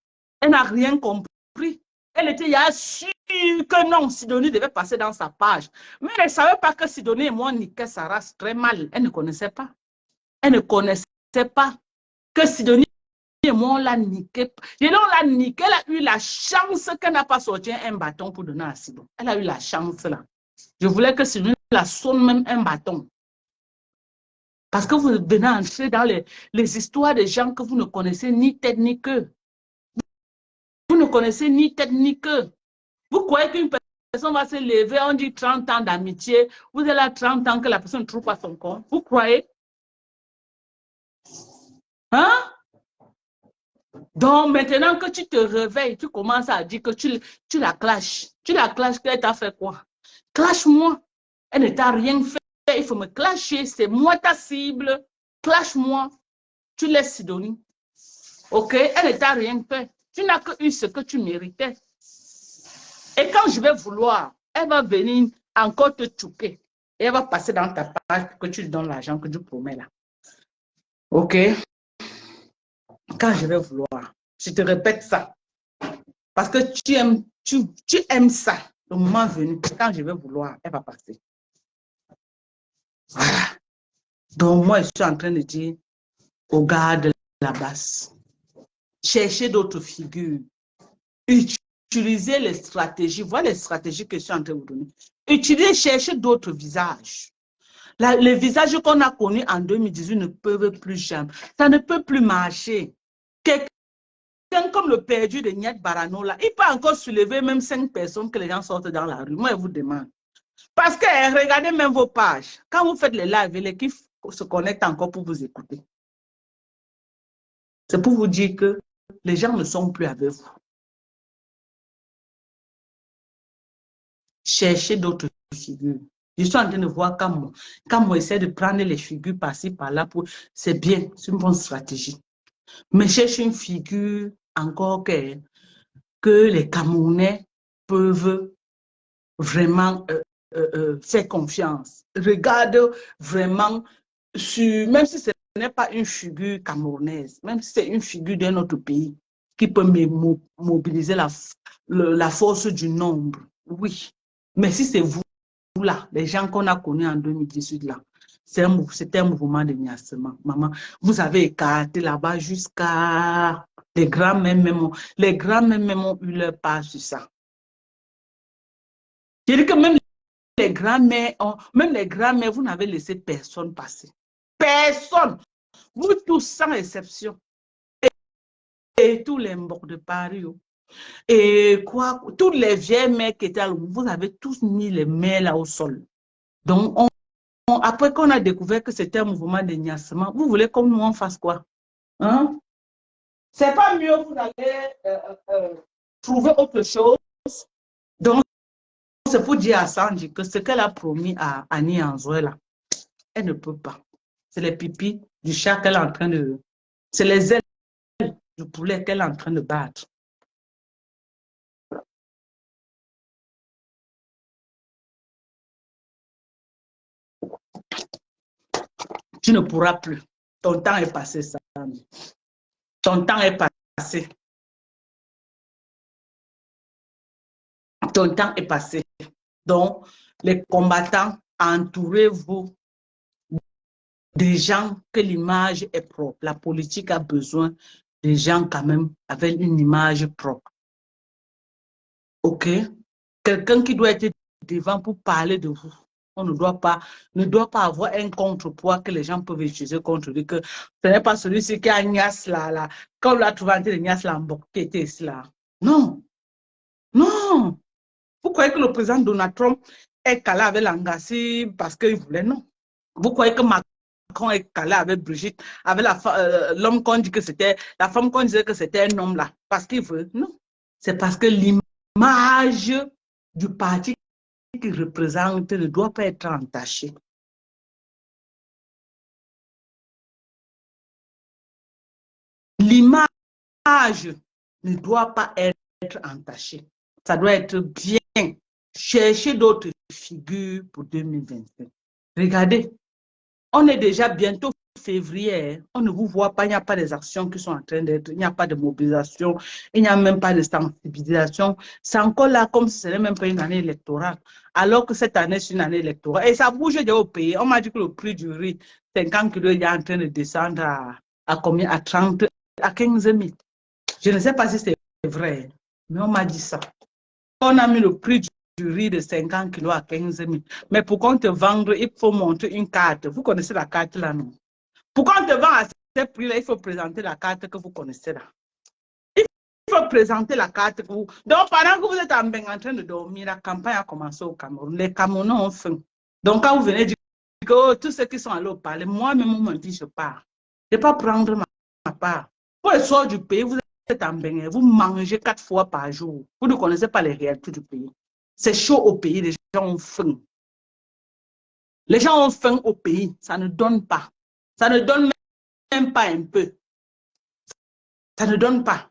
Elle n'a rien compris. Elle était sûre que non, Sidonie devait passer dans sa page. Mais elle ne savait pas que Sidonie et moi niquaient sa race très mal. Elle ne connaissait pas. Elle ne connaissait pas que Sidonie et moi, on l'a niqué. Et là, on l'a niqué. Elle a eu la chance qu'elle n'a pas sorti un bâton pour donner à Sidon. Elle a eu la chance là. Je voulais que Sidon la sonne même un bâton. Parce que vous venez entrer dans les histoires de gens que vous ne connaissez ni tête ni queue. Vous ne connaissez ni tête ni queue. Vous croyez qu'une personne va se lever, on dit 30 ans d'amitié, vous êtes là 30 ans que la personne ne trouve pas son compte. Vous croyez? Hein? Donc maintenant que tu te réveilles, tu commences à dire que tu la clashes. Tu la clashes, qu'elle t'a fait quoi? Clash-moi. Elle ne t'a rien fait. Il faut me clasher. C'est moi ta cible. Clash-moi. Tu laisses Sidonie. Ok? Elle ne t'a rien fait. Tu n'as que eu ce que tu méritais. Et quand je vais vouloir, elle va venir encore te choquer. Et elle va passer dans ta page pour que tu lui donnes l'argent que tu promets là. Ok? Quand je vais vouloir, je te répète ça. Parce que tu aimes ça. Le moment venu, quand je vais vouloir, elle va passer. Voilà. Donc moi, je suis en train de dire aux gars de la basse, cherchez d'autres figures. Utilisez les stratégies. Voilà les stratégies que je suis en train de vous donner. Utilisez, cherchez d'autres visages. Les visages qu'on a connus en 2018 ne peuvent plus jamais. Ça ne peut plus marcher. Quelqu'un comme le perdu de Nyat Barano, là, il peut encore soulever même 5 personnes que les gens sortent dans la rue. Moi, je vous demande. Parce que regardez même vos pages. Quand vous faites les lives, l'équipe se connecte encore pour vous écouter. C'est pour vous dire que les gens ne sont plus avec vous. Cherchez d'autres figures. Je suis en train de voir quand on essaie de prendre les figures par-ci, par-là, c'est bien, c'est une bonne stratégie. Mais cherchez une figure encore que les Camerounais peuvent vraiment faire confiance. Regarde vraiment, même si ce n'est pas une figure camerounaise, même si c'est une figure d'un autre pays qui peut mobiliser la force du nombre, oui. Mais si c'est vous, là, les gens qu'on a connus en 2018, là, c'était un mouvement de niassement. Maman, vous avez écarté là-bas jusqu'à les grands-mères même ont eu leur part sur ça. Je dis que même les grands-mères, vous n'avez laissé personne passer. Personne. Vous tous sans exception. Et tous les morts de Paris. Et quoi, toutes les vieilles mères qui étaient là, vous avez tous mis les mains là au sol. Donc, après qu'on a découvert que c'était un mouvement de niassement, vous voulez comme nous on fasse quoi? Hein? C'est pas mieux, vous allez trouver autre chose. Donc, c'est pour dire à Sanji que ce qu'elle a promis à Annie Anzoé, elle ne peut pas. C'est les pipis du chat qu'elle est en train de... C'est les ailes du poulet qu'elle est en train de battre. Tu ne pourras plus. Ton temps est passé, Sanji. Ton temps est passé. Ton temps est passé. Donc, les combattants, entourez-vous des gens que l'image est propre. La politique a besoin des gens quand même avec une image propre. OK? Quelqu'un qui doit être devant pour parler de vous. On ne doit pas avoir un contrepoids que les gens peuvent utiliser contre lui, que ce n'est pas celui-ci qui a Nias là. Quand on l'a trouvé en train de Nias là, qui était ici là. Non. Non. Vous croyez que le président Donald Trump est calé avec l'Angassi parce qu'il voulait? Non. Vous croyez que Macron est calé avec Brigitte, avec l'homme qu'on dit que c'était, la femme qu'on disait que c'était un homme là, parce qu'il veut? Non. C'est parce que l'image du parti qui représente ne doit pas être entachée. L'image ne doit pas être entachée. Ça doit être bien. Cherchez d'autres figures pour 2025. Regardez, on est déjà bientôt février. On ne vous voit pas, il n'y a pas des actions qui sont en train d'être, il n'y a pas de mobilisation, il n'y a même pas de sensibilisation. C'est encore là comme si ce n'est même pas une année électorale. Alors que cette année, c'est une année électorale. Et ça bouge déjà au pays. On m'a dit que le prix du riz, 50 kilos, il est en train de descendre à combien? À 30 à 15 000. Je ne sais pas si c'est vrai, mais on m'a dit ça. On a mis le prix du riz de 50 kilos à 15 000. Mais pour qu'on te vende, il faut montrer une carte. Vous connaissez la carte là, non? Pour qu'on te vende à ce prix-là, il faut présenter la carte que vous connaissez là. Il faut présenter la carte que vous... Donc, pendant que vous êtes en train de dormir, la campagne a commencé au Cameroun. Les Camerounais ont faim. Donc, quand vous venez dire que oh, tous ceux qui sont allés au palais, moi-même, on me dit, je pars. Je ne vais pas prendre ma part. Pour le soir du pays, vous êtes en Bénin, vous mangez 4 fois par jour. Vous ne connaissez pas les réalités du pays. C'est chaud au pays, les gens ont faim. Les gens ont faim au pays, ça ne donne pas. Ça ne donne même pas un peu. Ça ne donne pas.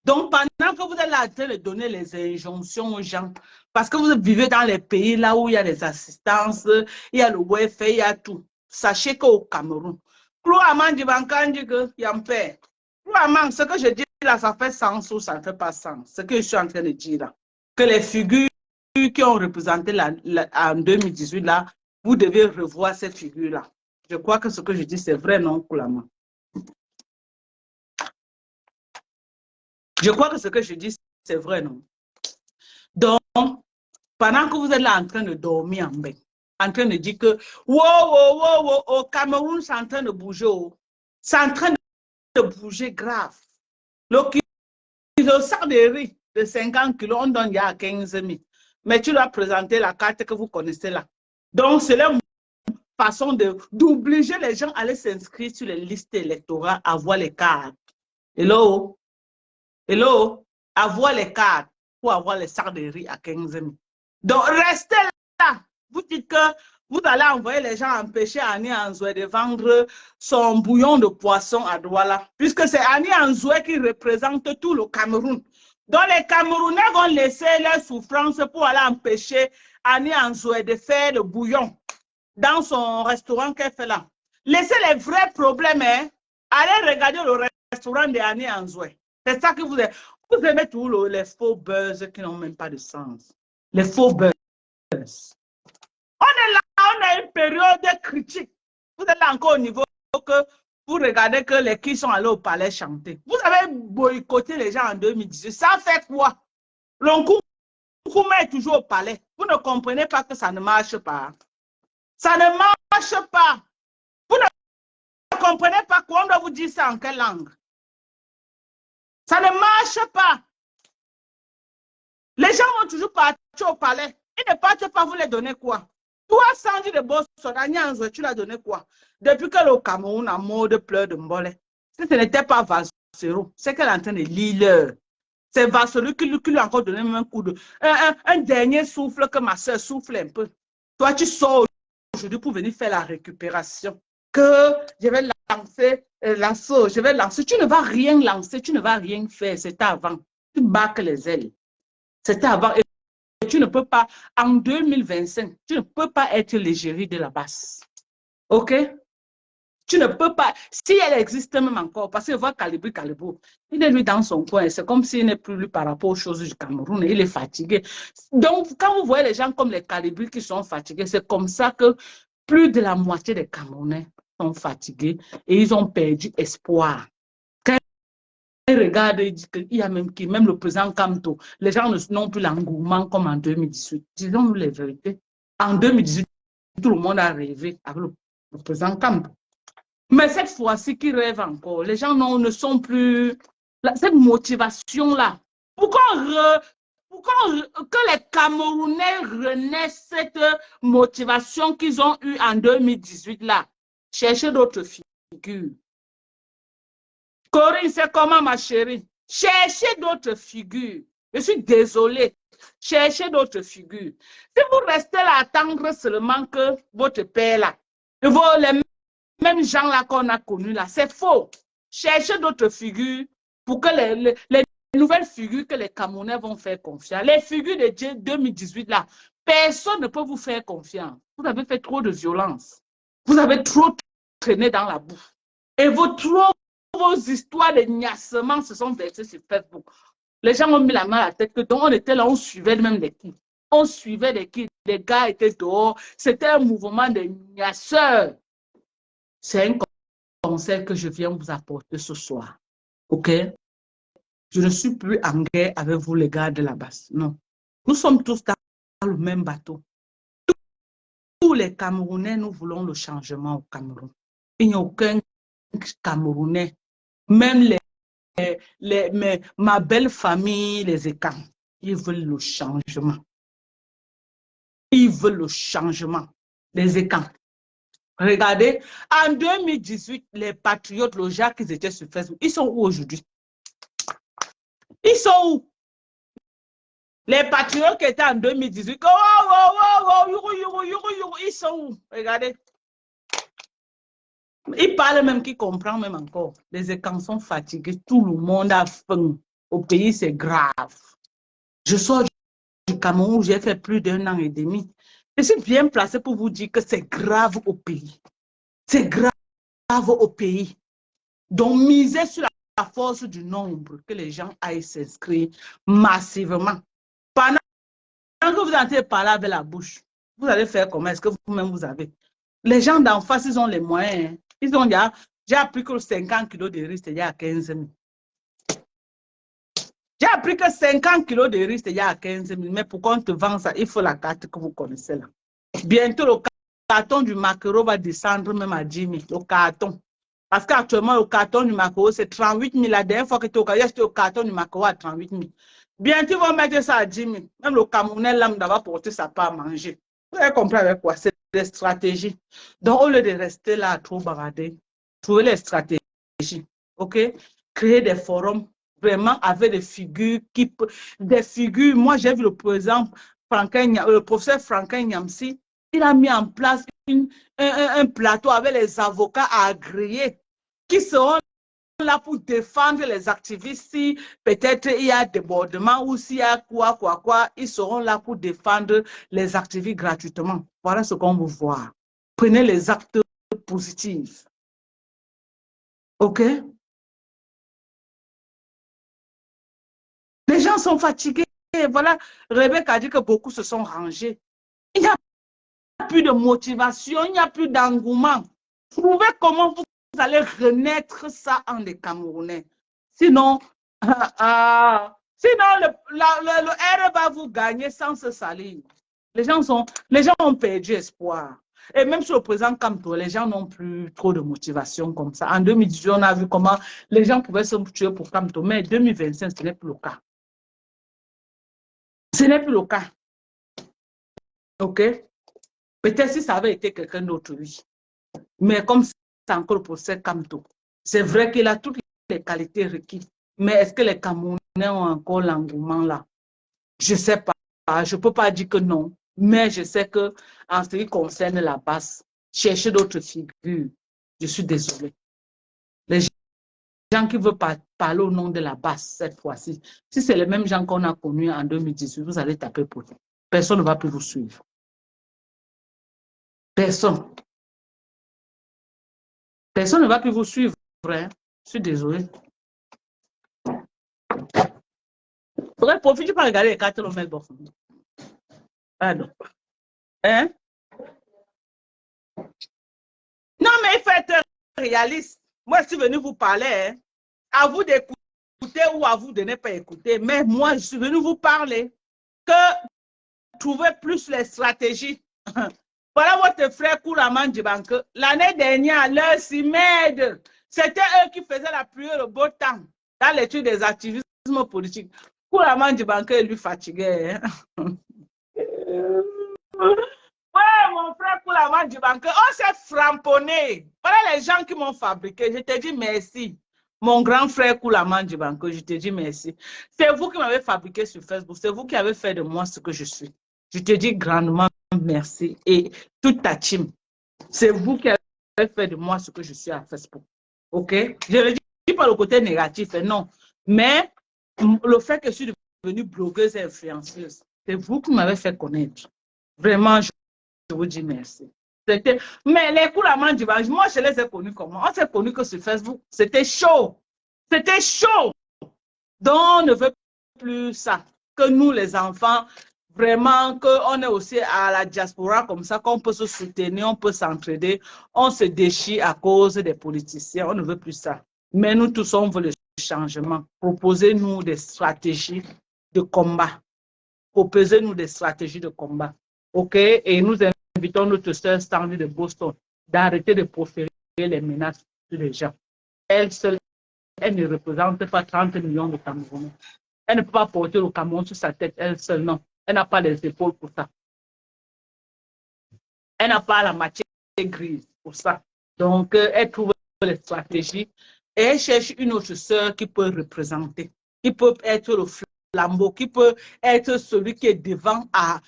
Donc, pendant que vous êtes là en train de donner les injonctions aux gens, parce que vous vivez dans les pays là où il y a les assistances, il y a le welfare, il y a tout. Sachez qu'au Cameroun, ce que je dis là, ça fait sens ou ça ne fait pas sens. Ce que je suis en train de dire là. Que les figures qui ont représenté en 2018 là, vous devez revoir ces figures-là. Je crois que ce que je dis, c'est vrai, non, Koulama? Je crois que ce que je dis, c'est vrai, non? Donc, pendant que vous êtes là en train de dormir en bain, en train de dire que, wow, au Cameroun, c'est en train de bouger, c'est en train de bouger grave. Le sac de riz de 50 kilos, on donne il y a 15 000. Mais tu dois présenter la carte que vous connaissez là. Donc, c'est la façon d'obliger les gens à aller s'inscrire sur les listes électorales, avoir les cartes. Hello? Hello? Avoir les cartes pour avoir les sacs de riz à 15 000. Donc, restez là. Vous dites que vous allez envoyer les gens empêcher Annie Anzoué de vendre son bouillon de poisson à Douala, puisque c'est Annie Anzoué qui représente tout le Cameroun. Donc, les Camerounais vont laisser leur souffrance pour aller empêcher Annie Anzoué de faire le bouillon dans son restaurant qu'elle fait là. Laissez les vrais problèmes, hein. Allez regarder le restaurant de Annie Anzoué. C'est ça que vous aimez. Vous aimez tous les faux buzz qui n'ont même pas de sens. Les faux buzz. On est là, on a une période critique. Vous êtes là encore au niveau que vous regardez que les qui sont allés au palais chanter. Vous avez boycotté les gens en 2018. Ça fait quoi? L'Onkouma est toujours au palais. Vous ne comprenez pas que ça ne marche pas. Ça ne marche pas. Vous ne comprenez pas quoi? On doit vous dire ça en quelle langue? Ça ne marche pas. Les gens vont toujours partir au palais. Ils ne partent pas, vous les donnez quoi? Toi, Sandy de Boston, tu l'as donné quoi? Depuis que le Cameroun a mode pleure de Mbolé. Si ce n'était pas Vassero, c'est qu'elle est en train de lire. C'est Vassero qui lui a encore donné un coup de... Un dernier souffle que ma soeur souffle un peu. Toi, tu sors aujourd'hui pour venir faire la récupération. Que je vais lancer l'assaut, je vais lancer. Tu ne vas rien lancer, tu ne vas rien faire. C'était avant. Tu baques les ailes. C'était avant. Et tu ne peux pas, en 2025, tu ne peux pas être l'égérie de la basse. OK? Tu ne peux pas, si elle existe même encore, parce que voit Calibou, il est lui dans son coin, c'est comme s'il n'est plus lui par rapport aux choses du Cameroun, il est fatigué. Donc, quand vous voyez les gens comme les Calibou qui sont fatigués, c'est comme ça que plus de la moitié des Camerounais sont fatigués et ils ont perdu espoir. Regarde, il dit qu'il y a même le président Kamto, les gens n'ont plus l'engouement comme en 2018. Disons-nous les vérités. En 2018, tout le monde a rêvé avec le président Kamto. Mais cette fois-ci, qui rêve encore, les gens ne sont plus... Cette motivation-là, pourquoi que les Camerounais renaissent cette motivation qu'ils ont eue en 2018-là? Cherchez d'autres figures. Corinne, c'est comment, ma chérie? Cherchez d'autres figures. Je suis désolée. Cherchez d'autres figures. Si vous restez là à attendre seulement que votre père là, les mêmes gens là qu'on a connus là, c'est faux. Cherchez d'autres figures pour que les nouvelles figures que les Camerounais vont faire confiance. Les figures de 2018 là, personne ne peut vous faire confiance. Vous avez fait trop de violence. Vous avez trop traîné dans la boue. Et vos histoires de niassement se sont versées sur Facebook. Les gens ont mis la main à la tête que donc on était là, on suivait même les kids. On suivait les kids. Les gars étaient dehors. C'était un mouvement de niasseurs. C'est un conseil que je viens vous apporter ce soir. Ok? Je ne suis plus en guerre avec vous, les gars de la base. Non. Nous sommes tous dans le même bateau. Tous les Camerounais, nous voulons le changement au Cameroun. Il n'y a aucun Camerounais, même ma belle famille, les Écans, ils veulent le changement. Ils veulent le changement. Les Écans. Regardez, en 2018, les patriotes, le Jacques, ils étaient sur Facebook. Ils sont où aujourd'hui? Ils sont où? Les patriotes qui étaient en 2018, ils sont où? Regardez. Ils parlent même, qu'ils comprennent même encore. Les Écans sont fatigués, tout le monde a faim. Au pays, c'est grave. Je sors du Cameroun où j'ai fait plus d'1 an et demi. Je suis bien placé pour vous dire que c'est grave au pays. C'est grave au pays. Donc, misez sur la force du nombre, que les gens aillent s'inscrire massivement. Pendant que vous entendez parler avec la bouche, vous allez faire comment? Est-ce que vous-même vous avez? Les gens d'en face, ils ont les moyens. Hein. Ils ont déjà, j'ai appris que 50 kilos de riz, c'est il y a 15 000. J'ai appris que 50 kilos de riz, c'est il y a 15 000. Mais pourquoi on te vend ça? Il faut la carte que vous connaissez là. Bientôt, le carton du maquereau va descendre même à 10 000. Le carton. Parce qu'actuellement, le carton du maquereau, c'est 38 000. La dernière fois que tu as acheté le carton du maquereau à 38 000. Bientôt, ils vont mettre ça à 10 000. Même le Camerounais, l'âme va porter sa part à manger. Vous avez compris avec quoi? C'est des stratégies. Donc, au lieu de rester là à trop barader, trouver les stratégies. OK? Créer des forums vraiment avec des figures moi j'ai vu le président le professeur Franklin Nyamsi, il a mis en place un plateau avec les avocats agréés qui seront là pour défendre les activistes. Si peut-être il y a débordement ou s'il y a quoi, ils seront là pour défendre les activistes gratuitement. Voilà ce qu'on veut voir. Prenez les actes positifs. OK? Les gens sont fatigués. Voilà, Rebecca a dit que beaucoup se sont rangés. Il n'y a plus de motivation, il n'y a plus d'engouement. Trouvez comment vous allez renaître ça en des Camerounais. Sinon, sinon le R va vous gagner sans se salir. Les gens ont perdu espoir. Et même sur le président Kamto, les gens n'ont plus trop de motivation comme ça. En 2018, on a vu comment les gens pouvaient se tuer pour Kamto, mais en 2025, ce n'est plus le cas. Ce n'est plus le cas. OK? Peut-être si ça avait été quelqu'un d'autre, oui. Mais comme c'est encore le procès Kamto, c'est vrai qu'il a toutes les qualités requises. Mais est-ce que les Camerounais ont encore l'engouement là? Je ne sais pas. Je ne peux pas dire que non. Mais je sais que en ce qui concerne la base, chercher d'autres figures, je suis désolée. Les gens qui veulent parler au nom de la base cette fois-ci, si c'est les mêmes gens qu'on a connus en 2018, vous allez taper pour eux. Personne ne va plus vous suivre. Personne. Personne ne va plus vous suivre. Hein? Je suis désolée. Faudrait profiter pour regarder les cartes de Melbourne. Pardon. Hein? Non, mais il faut être réaliste. Moi, je suis venu vous parler. Hein? À vous d'écouter ou à vous de ne pas écouter. Mais moi, je suis venu vous parler. Que trouver plus les stratégies. Voilà votre frère Kouraman Djibanke. L'année dernière, leur CIMED, c'était eux qui faisaient la pluie et le beau temps dans l'étude des activismes politiques. Kouraman Djibanke, lui fatigué. Hein? Ouais, mon frère Kouraman Djibanke, on s'est framponné. Voilà les gens qui m'ont fabriqué. Je te dis merci. Mon grand frère Kouraman Djibanke, je te dis merci. C'est vous qui m'avez fabriqué sur Facebook. C'est vous qui avez fait de moi ce que je suis. Je te dis grandement merci. Et toute ta team, c'est vous qui avez fait de moi ce que je suis à Facebook. OK? Je ne dis pas le côté négatif, non. Mais le fait que je suis devenue blogueuse et influenceuse, c'est vous qui m'avez fait connaître. Vraiment, je vous dis merci. Mais les Kouraman Djibanke, moi, je les ai connus comment? On s'est connus que sur Facebook. C'était chaud. C'était chaud. Donc, on ne veut plus ça. Que nous, les enfants, vraiment, qu'on est aussi à la diaspora comme ça, qu'on peut se soutenir, on peut s'entraider, on se déchire à cause des politiciens. On ne veut plus ça. Mais nous tous, on veut le changement. Proposez-nous des stratégies de combat. Proposez-nous des stratégies de combat. OK? Et nous invitons notre sœur Stanley de Boston d'arrêter de proférer les menaces sur les gens. Elle seule, elle ne représente pas 30 millions de Camerounais. Elle ne peut pas porter le Cameroun sur sa tête, elle seule, non. Elle n'a pas les épaules pour ça. Elle n'a pas la matière grise pour ça. Donc, elle trouve les stratégies et elle cherche une autre sœur qui peut représenter, qui peut être le flambeau, qui peut être celui qui est devant à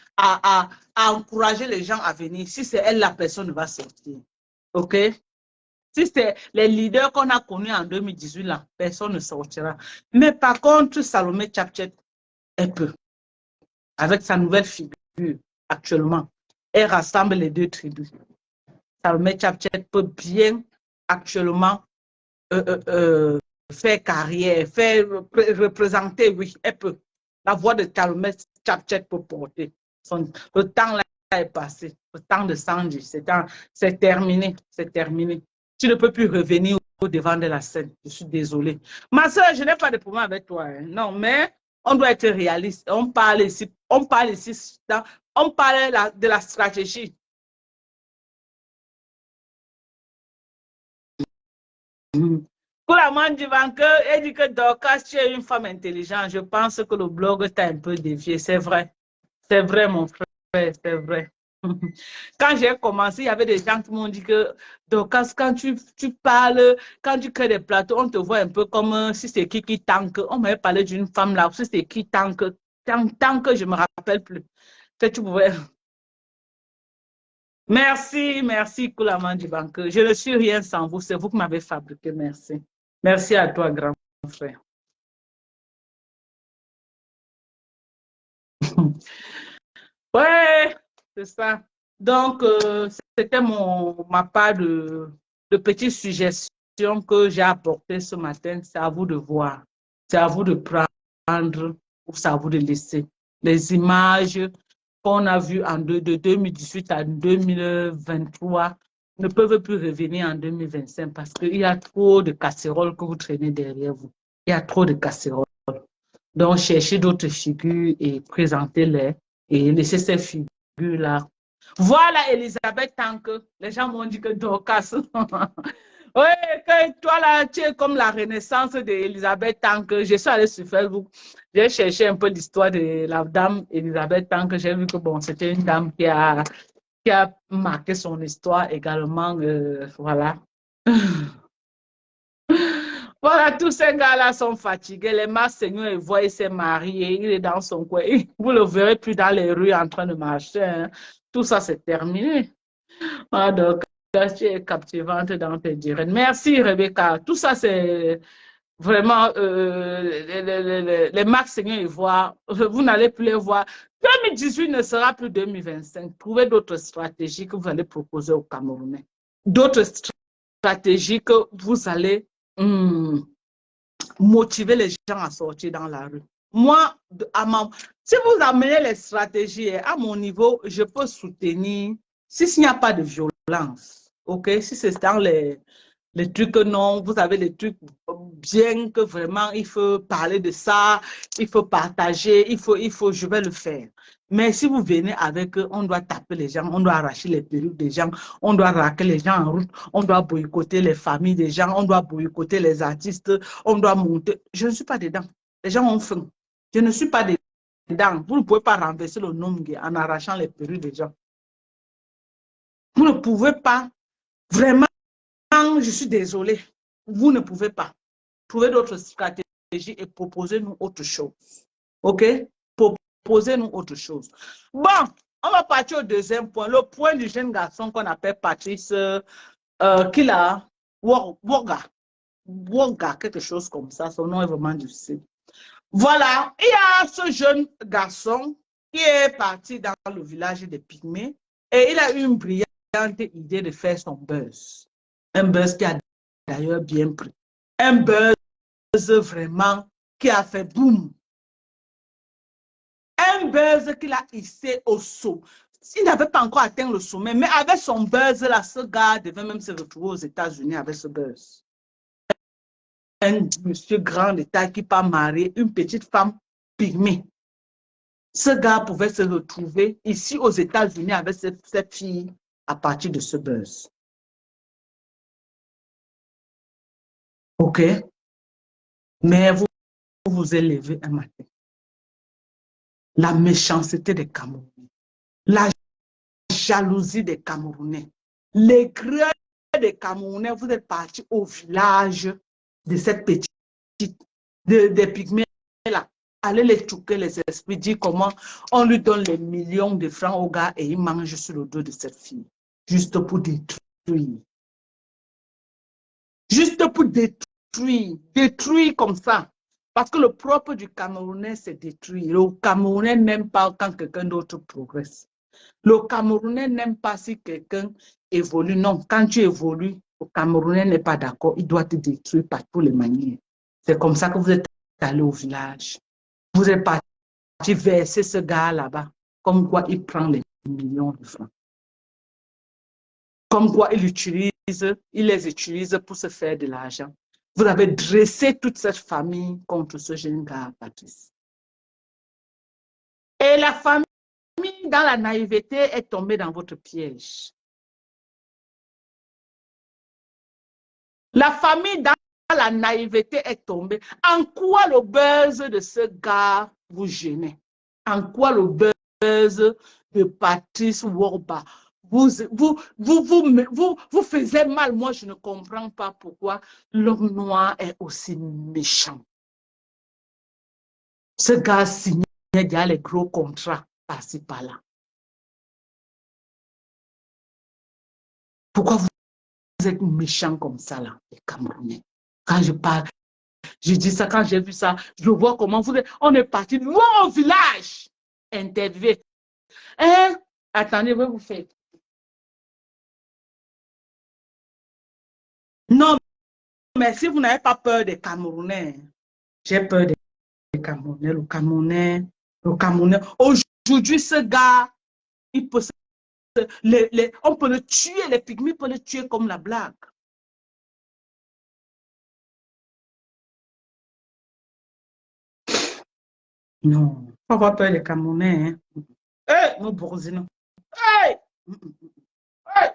encourager les gens à venir. Si c'est elle, la personne va sortir. OK? Si c'est les leaders qu'on a connus en 2018, là, personne ne sortira. Mais par contre, Salomé Tchapchet, elle peut. Avec sa nouvelle figure actuellement, elle rassemble les deux tribus. Salomé Tchapchet peut bien actuellement faire carrière, faire représenter, oui, elle peut. La voix de Salomé Tchapchet peut porter. Le temps là est passé. Le temps de Sanji, c'est terminé. C'est terminé. Tu ne peux plus revenir au devant de la scène. Je suis désolée. Ma soeur, je n'ai pas de problème avec toi. Hein. Non, mais on doit être réaliste. On parle ici, on parle de la stratégie. Couramment du banqueur, elle dit que Dorcas, tu es une femme intelligente. Je pense que le blog t'a un peu dévié. C'est vrai. C'est vrai, mon frère. C'est vrai. Quand j'ai commencé, il y avait des gens qui m'ont dit que Dorcas, quand tu parles, quand tu crées des plateaux, on te voit un peu comme si c'est qui tanque. On m'avait parlé d'une femme là, si c'est qui tanque. Tant que je ne me rappelle plus. Que tu pouvais. Merci, merci, Koulamant du banqueur. Je ne suis rien sans vous. C'est vous qui m'avez fabriqué. Merci. Merci à toi, grand frère. Ouais, c'est ça. Donc, c'était ma part de petites suggestions que j'ai apportées ce matin. C'est à vous de voir. C'est à vous de prendre ou c'est à vous de laisser. Les images qu'on a vues de 2018 à 2023 ne peuvent plus revenir en 2025 parce qu'il y a trop de casseroles que vous traînez derrière vous. Il y a trop de casseroles. Donc, cherchez d'autres figures et présentez-les et laissez ces figures-là. Voilà Elisabeth Tanque. Les gens m'ont dit que Dorcas. Oui, que toi là, tu es comme la renaissance d'Elisabeth Tanque. Je suis allée sur Facebook. J'ai cherché un peu l'histoire de la dame Elisabeth Tanque. J'ai vu que bon, c'était une dame qui a marqué son histoire également. Voilà. Voilà, tous ces gars-là sont fatigués. Les Seigneur voient, il s'est marié, il est dans son coin. Vous ne le verrez plus dans les rues en train de marcher. Hein. Tout ça, c'est terminé. Voilà, donc, tu es captivante dans tes dires. Merci, Rebecca. Tout ça, c'est vraiment les Seigneur voient. Vous n'allez plus les voir. 2018 ne sera plus 2025. Trouvez d'autres stratégies que vous allez proposer aux Camerounais. D'autres stratégies que vous allez motiver les gens à sortir dans la rue. Moi, si vous amenez les stratégies à mon niveau, je peux soutenir s'il n'y a pas de violence. OK? Si c'est dans les trucs non, vous avez des trucs bien que vraiment il faut parler de ça, il faut partager, je vais le faire. Mais si vous venez avec eux, on doit taper les gens, on doit arracher les perruques des gens, on doit raquer les gens en route, on doit boycotter les familles des gens, on doit boycotter les artistes, on doit monter. Je ne suis pas dedans. Les gens ont faim. Je ne suis pas dedans. Vous ne pouvez pas renverser le nombre en arrachant les perruques des gens. Vous ne pouvez pas vraiment. Je suis désolée, vous ne pouvez pas. Trouver d'autres stratégies et proposez-nous autre chose. OK? Proposez-nous autre chose. Bon, on va partir au deuxième point. Le point du jeune garçon qu'on appelle Patrice, qu'il a, Woga, quelque chose comme ça. Son nom est vraiment difficile. Voilà, il y a ce jeune garçon qui est parti dans le village des Pygmées et il a eu une brillante idée de faire son buzz. Un buzz qui a d'ailleurs bien pris. Un buzz vraiment qui a fait boum. Un buzz qu'il a hissé au sommet. Il n'avait pas encore atteint le sommet, mais avec son buzz, là, ce gars devait même se retrouver aux États-Unis avec ce buzz. un monsieur grand de taille qui part marier une petite femme pygmée. Ce gars pouvait se retrouver ici aux États-Unis avec cette fille à partir de ce buzz. OK? Mais vous vous élevez un matin. La méchanceté des Camerounais, la jalousie des Camerounais, les grès des Camerounais, vous êtes partis au village de cette petite, des pygmées là. Allez les choquer les esprits, dire comment on lui donne les millions de francs au gars et il mange sur le dos de cette fille. Juste pour détruire. Juste pour détruire. Détruire comme ça. Parce que le propre du Camerounais, c'est détruire. Le Camerounais n'aime pas quand quelqu'un d'autre progresse. Le Camerounais n'aime pas si quelqu'un évolue. Non, quand tu évolues, le Camerounais n'est pas d'accord. Il doit te détruire par toutes les manières. C'est comme ça que vous êtes allé au village. Vous êtes parti verser ce gars là-bas. Comme quoi il prend les millions de francs. Comme quoi il les utilise pour se faire de l'argent. Vous avez dressé toute cette famille contre ce jeune gars, Patrice. Et la famille, dans la naïveté, est tombée dans votre piège. La famille, dans la naïveté, est tombée. En quoi le buzz de ce gars vous gênait? En quoi le buzz de Patrice Worba vous faisait mal? Moi, je ne comprends pas pourquoi l'homme noir est aussi méchant. Ce gars signait déjà les gros contrats par-ci, par-là. Pourquoi vous êtes méchant comme ça, là, les Camerounais? Quand je parle, je dis ça, quand j'ai vu ça, je vois comment vous êtes. On est parti loin au village. Interviewé. Hein? Attendez, je vais vous faire. Non, mais si vous n'avez pas peur des Camerounais, j'ai peur des Camerounais. Le Camerounais. Aujourd'hui, ce gars, il peut on peut le tuer, les pygmées peuvent le tuer comme la blague. Non, faut avoir peur des Camerounais. Hein. Hey, nous boursinons. Hey! Hey!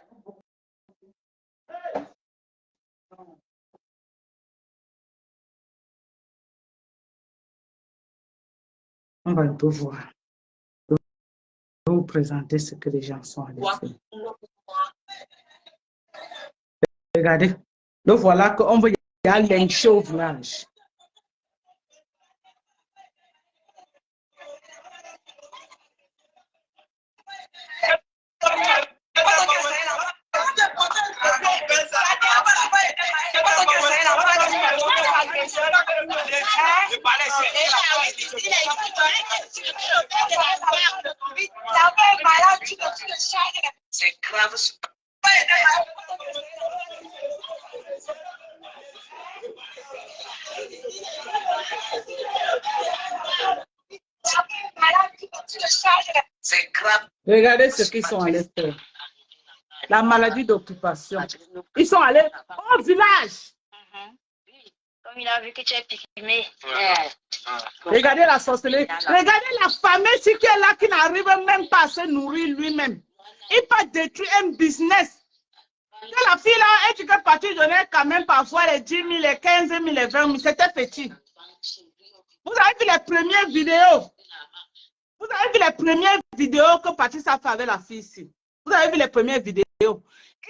On va le voir. Je vais vous présenter ce que les gens sont allés faire. Regardez, le voilà qu'on va y aller lyncher au village. C'est grave. C'est grave. Regardez ce qu'ils sont allés faire. La maladie d'occupation. Ils sont allés au village. Comme il a vu que tu es pygmée. Regardez la sorcellerie. Regardez la famille qui est là, qui n'arrive même pas à se nourrir lui-même. Il peut détruire un business. La fille là, elle était partie donner quand même parfois les 10 000, les 15 000, les 20 000. C'était petit. Vous avez vu les premières vidéos. Vous avez vu les premières vidéos que Patrice a fait avec la fille ici. Vous avez vu les premières vidéos.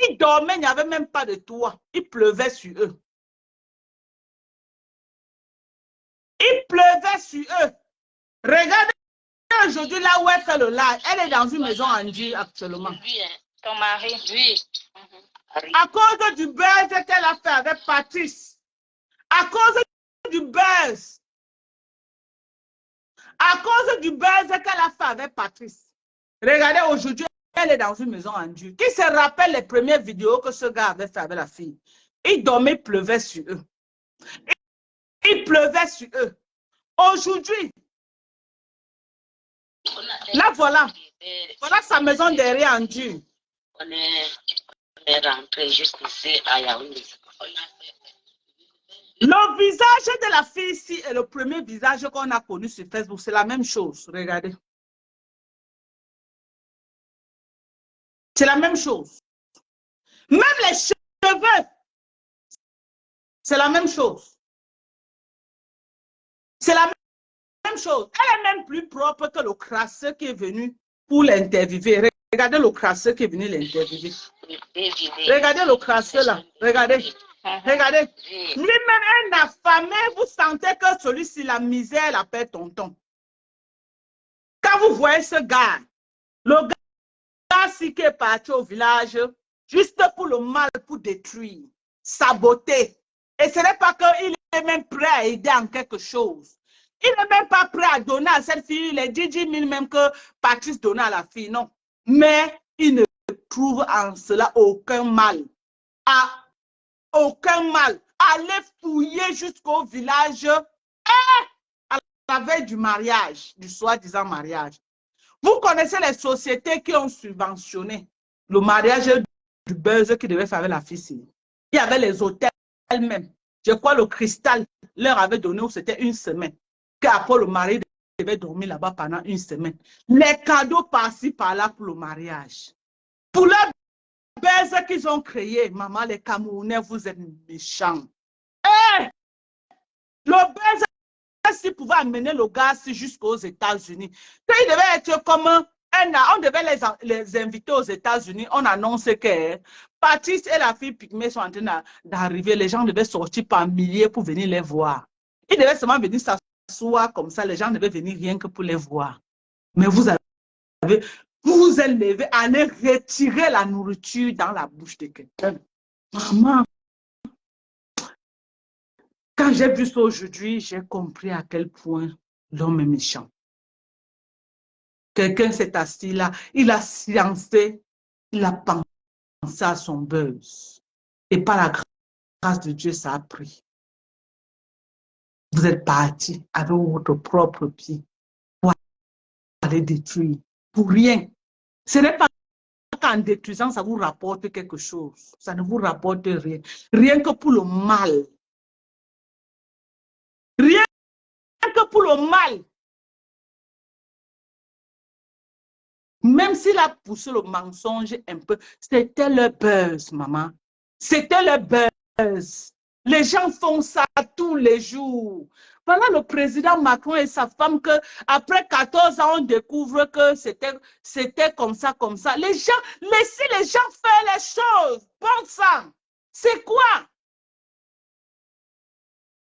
Ils dormaient, il n'y avait même pas de toit. Il pleuvait sur eux. Il pleuvait sur eux. Regardez aujourd'hui là où elle fait le live. Elle est dans une maison en Dieu actuellement. Oui, ton mari. Oui. À cause du buzz qu'elle a fait avec Patrice. À cause du buzz. À cause du buzz qu'elle a fait avec Patrice. Regardez aujourd'hui, elle est dans une maison en Dieu. Qui se rappelle les premières vidéos que ce gars avait fait avec la fille? Il dormait, il pleuvait sur eux. Il pleuvait sur eux. Aujourd'hui, là voilà. Voilà sa maison derrière en Dieu. On est rentré juste ici à Yaoundé. Le visage de la fille ici est le premier visage qu'on a connu sur Facebook. C'est la même chose. Regardez. C'est la même chose. Même les cheveux, c'est la même chose. C'est la même chose. Elle est même plus propre que le crasseux qui est venu pour l'interviewer. Regardez le crasseux qui est venu l'interviewer. Regardez le crasseux là. Regardez. Regardez. Lui-même, un affamé, vous sentez que celui-ci, la misère, la paix, tonton. Quand vous voyez ce gars, le gars qui est parti au village, juste pour le mal, pour détruire, saboter. Et ce n'est pas qu'il est même prêt à aider en quelque chose. Il n'est même pas prêt à donner à cette fille les 10 000 même que Patrice donnait à la fille, non. Mais il ne trouve en cela aucun mal. Aucun mal. Allez fouiller jusqu'au village à la veille du mariage, du soi-disant mariage. Vous connaissez les sociétés qui ont subventionné le mariage du buzz qui devait faire avec la fille. Il y avait les hôtels même. Je crois le Cristal leur avait donné où c'était une semaine. Qu'après le mari devait dormir là-bas pendant une semaine. Les cadeaux par-ci, par-là pour le mariage. Pour leur buzz qu'ils ont créé, maman, les Camerounais, vous êtes méchants. Hey! Le buzz s'il pouvait amener le gars jusqu'aux États-Unis. Il devait être comme on devait les inviter aux États-Unis. On annonce que Patrice et la fille Pygmée sont en train d'arriver. Les gens devaient sortir par milliers pour venir les voir. Ils devaient seulement venir s'asseoir comme ça. Les gens devaient venir rien que pour les voir. Mais vous avez vous élevez, allez retirer la nourriture dans la bouche de quelqu'un. Maman. Quand j'ai vu ça aujourd'hui, j'ai compris à quel point l'homme est méchant. Quelqu'un s'est assis là, il a sciencé, il a pensé à son buzz. Et par la grâce de Dieu, ça a pris. Vous êtes parti avec votre propre pied pour aller détruire. Pour rien. Ce n'est pas qu'en détruisant, ça vous rapporte quelque chose. Ça ne vous rapporte rien. Rien que pour le mal. Rien que pour le mal. Même s'il a poussé le mensonge un peu, c'était le buzz, maman. C'était le buzz. Les gens font ça tous les jours. Voilà le président Macron et sa femme que après 14 ans, on découvre que c'était comme ça, comme ça. Les gens, laissez les gens faire les choses. Bon sang. C'est quoi?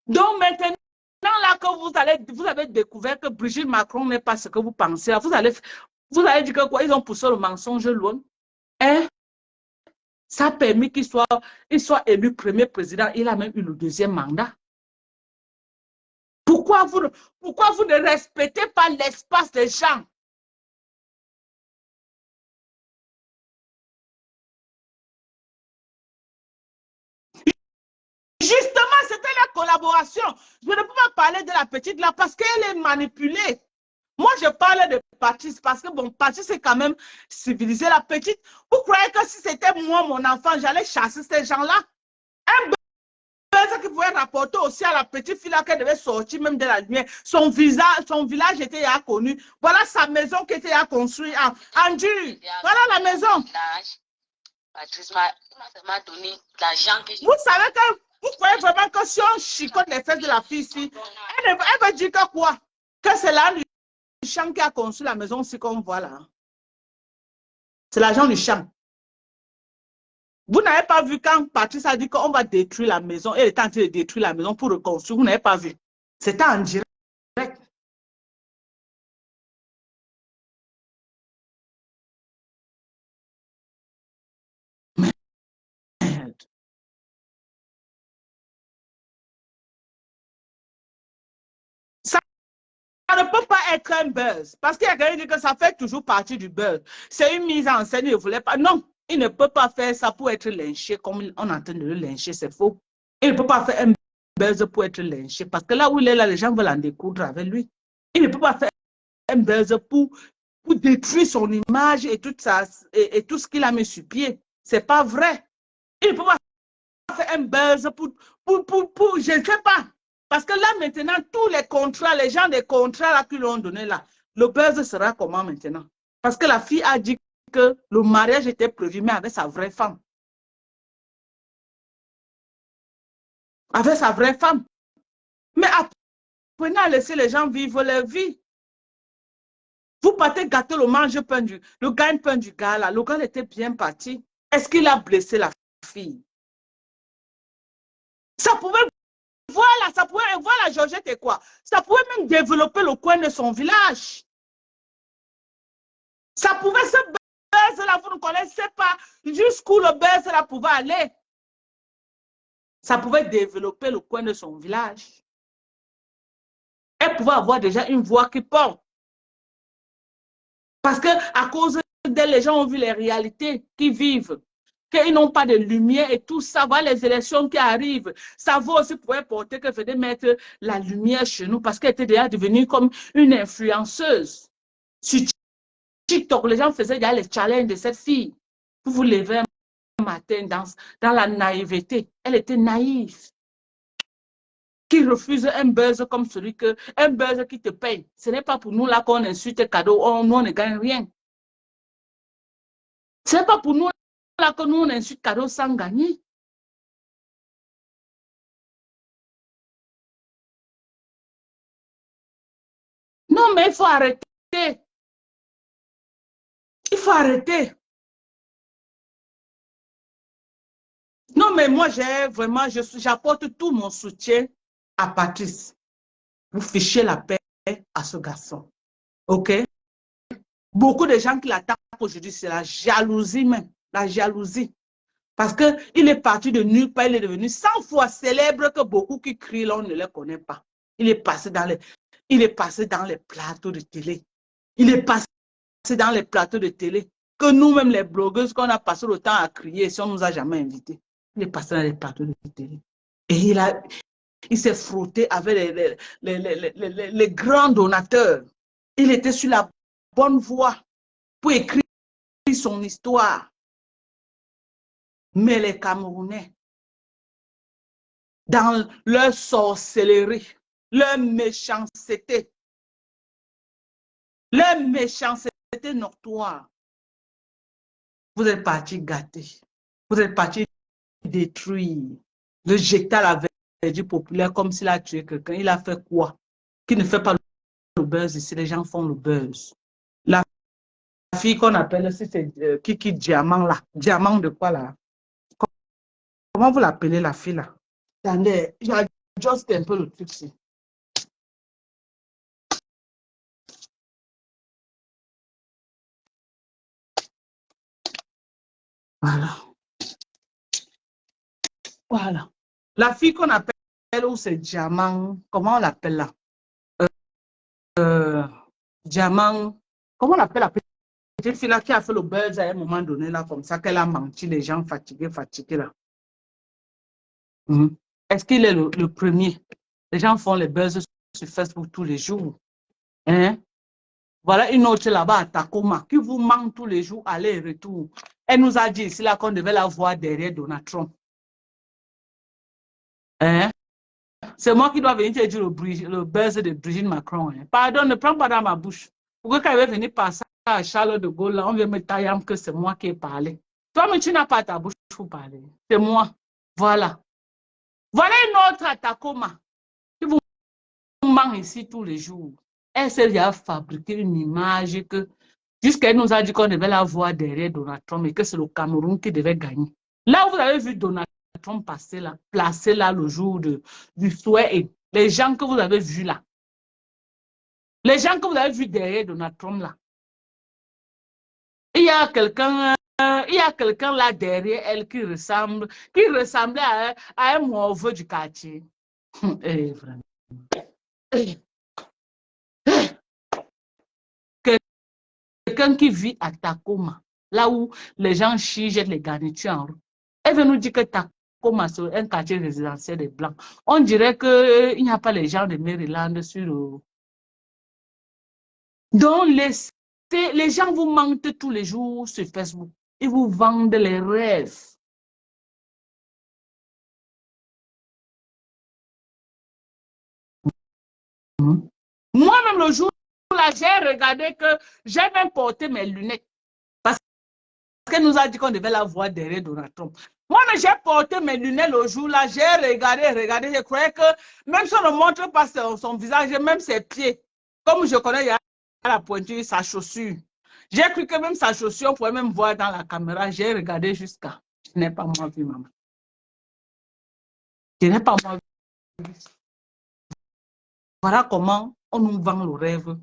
Donc maintenant, là que vous avez découvert que Brigitte Macron n'est pas ce que vous pensez, vous allez dire que quoi? Ils ont poussé le mensonge loin. Hein? Ça a permis qu'il soit élu premier président. Il a même eu le deuxième mandat. Pourquoi vous ne respectez pas l'espace des gens? Justement, c'était la collaboration. Je ne peux pas parler de la petite là parce qu'elle est manipulée. Moi, je parle de Patrice parce que bon, Patrice est quand même civilisé. La petite, vous croyez que si c'était moi, mon enfant, j'allais chasser ces gens-là? Un buzz qui pouvait rapporter aussi à la petite fille là qu'elle devait sortir même de la lumière. Son village était déjà connu. Voilà sa maison qui était déjà construite en dur. Voilà la maison. Patrice m'a donné l'argent que vous savez que vous croyez vraiment que si on chicote les fesses de la fille ici, elle va dire que quoi? Que c'est là le champ qui a construit la maison aussi qu'on voit là. C'est l'argent du champ. Vous n'avez pas vu quand Patrice a dit qu'on va détruire la maison. Elle est en train de détruire la maison pour reconstruire. Vous n'avez pas vu. C'était en direct. Merde. Ça ne peut pas être un buzz. Parce qu'il y a quelqu'un qui dit que ça fait toujours partie du buzz. C'est une mise en scène. Il ne voulait pas. Non. Il ne peut pas faire ça pour être lynché comme on est en train de le lyncher, c'est faux. Il ne peut pas faire un buzz pour être lynché parce que là où il est là, les gens veulent en découdre avec lui. Il ne peut pas faire un buzz pour détruire son image et tout, ça, et tout ce qu'il a mis sur pied. Ce n'est pas vrai. Il ne peut pas faire un buzz pour je ne sais pas. Parce que là, maintenant, tous les contrats, les gens des contrats là qui l'ont donné là, le buzz sera comment maintenant? Parce que la fille a dit que le mariage était prévu, mais avec sa vraie femme. Avec sa vraie femme. Mais apprenez à laisser les gens vivre leur vie. Vous partez gâter le mange-pain le gagne-pain du gars là. Le gars était bien parti. Est-ce qu'il a blessé la fille? Ça pouvait, voilà, ça pouvait, voilà, Georgette et quoi? Ça pouvait même développer le coin de son village. Ça pouvait se buzz là, vous ne connaissez pas jusqu'où le buzz là pouvait aller. Ça pouvait développer le coin de son village. Elle pouvait avoir déjà une voix qui porte. Parce que à cause d'elle, les gens ont vu les réalités qu'ils vivent. Qu'ils n'ont pas de lumière et tout ça. Voilà les élections qui arrivent. Ça vaut aussi pour porter que venait mettre la lumière chez nous parce qu'elle était déjà devenue comme une influenceuse. Sur TikTok, les gens faisaient déjà les challenges de cette fille. Vous vous levez un matin dans la naïveté. Elle était naïve. Qui refuse un buzz comme celui que, un buzz qui te paye. Ce n'est pas pour nous là qu'on insulte cadeau, nous on ne gagne rien. Ce n'est pas pour nous là que nous on insulte cadeau sans gagner. Non, mais il faut arrêter. Il faut arrêter. Non, mais moi, j'ai vraiment, j'apporte tout mon soutien à Patrice. Vous fichez la paix à ce garçon. OK? Beaucoup de gens qui l'attaquent aujourd'hui, c'est la jalousie même. La jalousie. Parce qu'il est parti de nulle part, il est devenu 100 fois célèbre que beaucoup qui crient là, on ne le connaît pas. Il est passé dans les plateaux de télé. Il est passé dans les plateaux de télé. Que nous-mêmes, les blogueuses, qu'on a passé le temps à crier si on ne nous a jamais invités. Il est passé dans les plateaux de télé. Et il s'est frotté avec les grands donateurs. Il était sur la bonne voie pour écrire son histoire. Mais les Camerounais, dans leur sorcellerie, leur méchanceté notoire, vous êtes partis gâter. Vous êtes partis détruire. Le jeter à la verdure populaire comme s'il a tué quelqu'un. Il a fait quoi? Qui ne fait pas le buzz ici. Les gens font le buzz. La fille qu'on appelle, c'est Kiki Diamant là. Diamant de quoi là? Comment vous l'appelez la fille là? Attendez, il y a juste un peu le truc ici. Voilà. Voilà. La fille qu'on appelle, où c'est Diamant, comment on l'appelle là? Diamant, comment on appelle la petite fille là qui a fait le buzz à un moment donné là, comme ça, qu'elle a menti, les gens fatigués là. Est-ce qu'il est le premier? Les gens font les buzz sur Facebook tous les jours. Hein? Voilà une autre là-bas à Tacoma qui vous ment tous les jours, aller et retour. Elle nous a dit ici là qu'on devait la voir derrière Donald Trump. Hein? C'est moi qui dois venir te dire le buzz de Brigitte Macron. Hein? Pardon, ne prends pas dans ma bouche. Pourquoi quand elle va venir passer à Charles de Gaulle, là, on vient me tailler que c'est moi qui ai parlé. Toi, mais tu n'as pas ta bouche pour parler. C'est moi. Voilà. Voilà une autre à Tacoma qui vous ment ici tous les jours. Elle s'est déjà fabriqué une image que jusqu'à elle nous a dit qu'on devait la voir derrière Donald Trump et que c'est le Cameroun qui devait gagner. Là où vous avez vu Donald Trump passer là, placé là le jour du souhait et les gens que vous avez vus là, les gens que vous avez vus derrière Donald Trump là, il y a quelqu'un là derrière elle qui ressemblait à un morveux du quartier. Vraiment. Quelqu'un qui vit à Tacoma, là où les gens chient, jettent les garnitures en route. Elle veut nous dire que Tacoma, c'est un quartier résidentiel des Blancs. On dirait qu'il n'y a pas les gens de Maryland sur le... Donc, les gens vous mentent tous les jours sur Facebook. Ils vous vendent les rêves. le jour-là, j'ai regardé que j'ai même porté mes lunettes. Parce qu'elle nous a dit qu'on devait la voir derrière Donald Trump. Moi, j'ai porté mes lunettes le jour-là, j'ai regardé. Je croyais que même si on ne montre pas son visage, même ses pieds, comme je connais, il y a la pointure, sa chaussure. J'ai cru que même sa chaussure, on pouvait même voir dans la caméra. J'ai regardé jusqu'à. Je n'ai pas moi vu, maman. Je n'ai pas moi vu. Voilà comment on nous vend le rêve.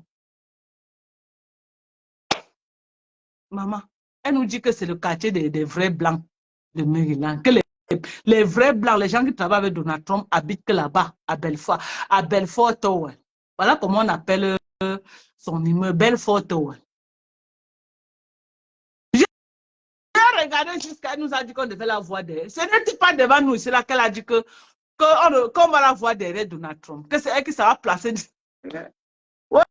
Maman, elle nous dit que c'est le quartier des vrais blancs de Maryland. Que les vrais blancs, les gens qui travaillent avec Donald Trump habitent que là-bas, à Belfort Tower. Voilà comment on appelle son immeuble, Belfort Tower. J'ai regardé jusqu'à elle nous a dit qu'on devait la voir derrière. Ce n'était pas devant nous, c'est là qu'elle a dit qu'on va la voir derrière Donald Trump. Que c'est elle qui sera placée. Ouais.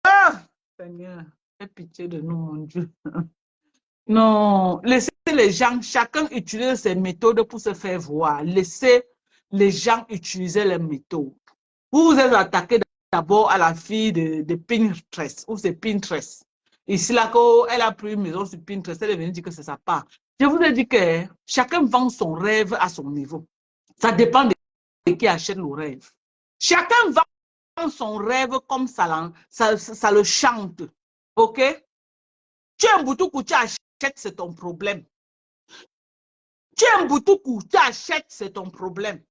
Ah, Seigneur, fais pitié de nous, mon Dieu. Non, laissez les gens, chacun utilise ses méthodes pour se faire voir. Laissez les gens utiliser les méthodes. Vous vous êtes attaqué d'abord à la fille de Pinterest, ou c'est Pinterest. Ici, là, quand elle a pris une maison sur Pinterest, elle est venue dire que c'est sa part. Je vous ai dit que chacun vend son rêve à son niveau. Ça dépend de qui achète le rêve. Chacun vend son rêve comme ça le chante. OK? Tu es un boutoukou, tu achètes, c'est ton problème. Tu es un boutoukou, tu achètes, c'est ton problème.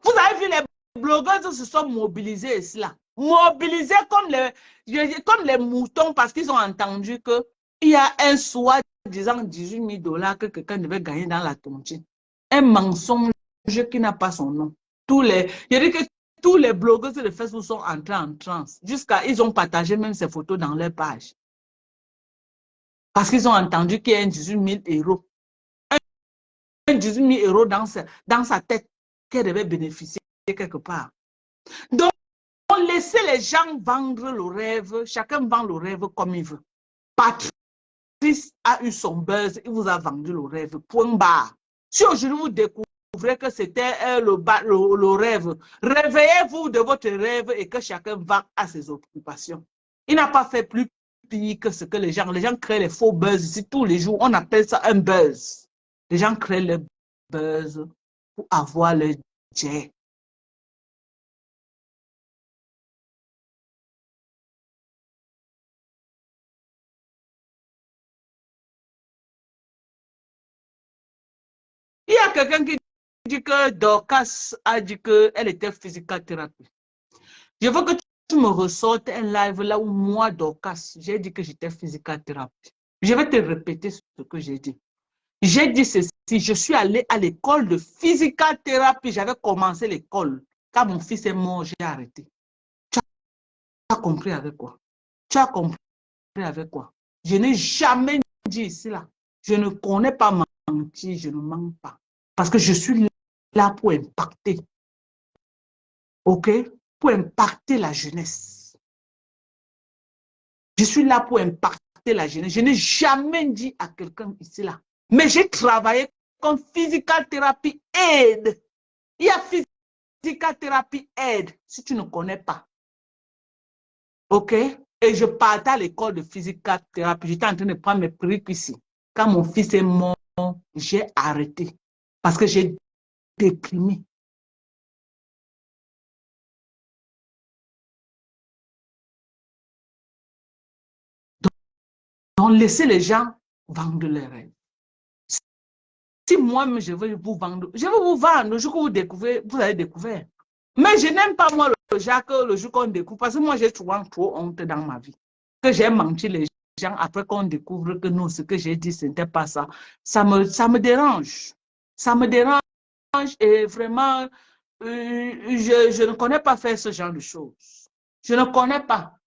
Vous avez vu les blogueurs se sont mobilisés ici là. Mobilisés comme les moutons parce qu'ils ont entendu qu'il y a un soi-disant 18 000 $ que quelqu'un devait gagner dans la tontine. Un mensonge qui n'a pas son nom. Je dis que tous les blogueurs de Facebook sont entrés en transe. Jusqu'à ils ont partagé même ces photos dans leur page. Parce qu'ils ont entendu qu'il y a un 18 000 €. Un 18 000 € dans sa tête qu'elle devait bénéficier quelque part. Donc, laissez les gens vendre le rêve. Chacun vend le rêve comme il veut. Patrice a eu son buzz. Il vous a vendu le rêve. Point barre. Si aujourd'hui vous découvrez que c'était le rêve, réveillez-vous de votre rêve et que chacun va à ses occupations. Il n'a pas fait plus pire que ce que les gens créent les faux buzz ici tous les jours. On appelle ça un buzz. Les gens créent le buzz pour avoir le jet. Il y a quelqu'un qui dit que Dorcas a dit qu'elle était physical thérapie. Je veux que tu me ressortes un live là où moi, Dorcas, j'ai dit que j'étais physical thérapie. Je vais te répéter ce que j'ai dit. J'ai dit ceci, je suis allée à l'école de physical thérapie. J'avais commencé l'école. Quand mon fils est mort, j'ai arrêté. Tu as compris avec quoi? Tu as compris avec quoi? Je n'ai jamais dit ici là. Je ne connais pas mentir, je ne mens pas. Parce que je suis là pour impacter. OK? Pour impacter la jeunesse. Je suis là pour impacter la jeunesse. Je n'ai jamais dit à quelqu'un ici là. Mais j'ai travaillé comme physical thérapie aide. Il y a physical thérapie aide si tu ne connais pas. OK? Et je partais à l'école de physical thérapie. J'étais en train de prendre mes trucs ici. Quand mon fils est mort, j'ai arrêté. Parce que j'ai déprimé. Donc, laissez les gens vendre leurs rêves. Si moi-même, je veux vous vendre, je vais vous vendre. Le jour que vous découvrez, vous allez découvrir. Mais je n'aime pas, moi, le jour qu'on découvre. Parce que moi, j'ai souvent trop honte dans ma vie. Que j'ai menti les gens après qu'on découvre que non, ce que j'ai dit, ce n'était pas ça. Ça me dérange. Ça me dérange et vraiment, je ne connais pas faire ce genre de choses. Je ne connais pas.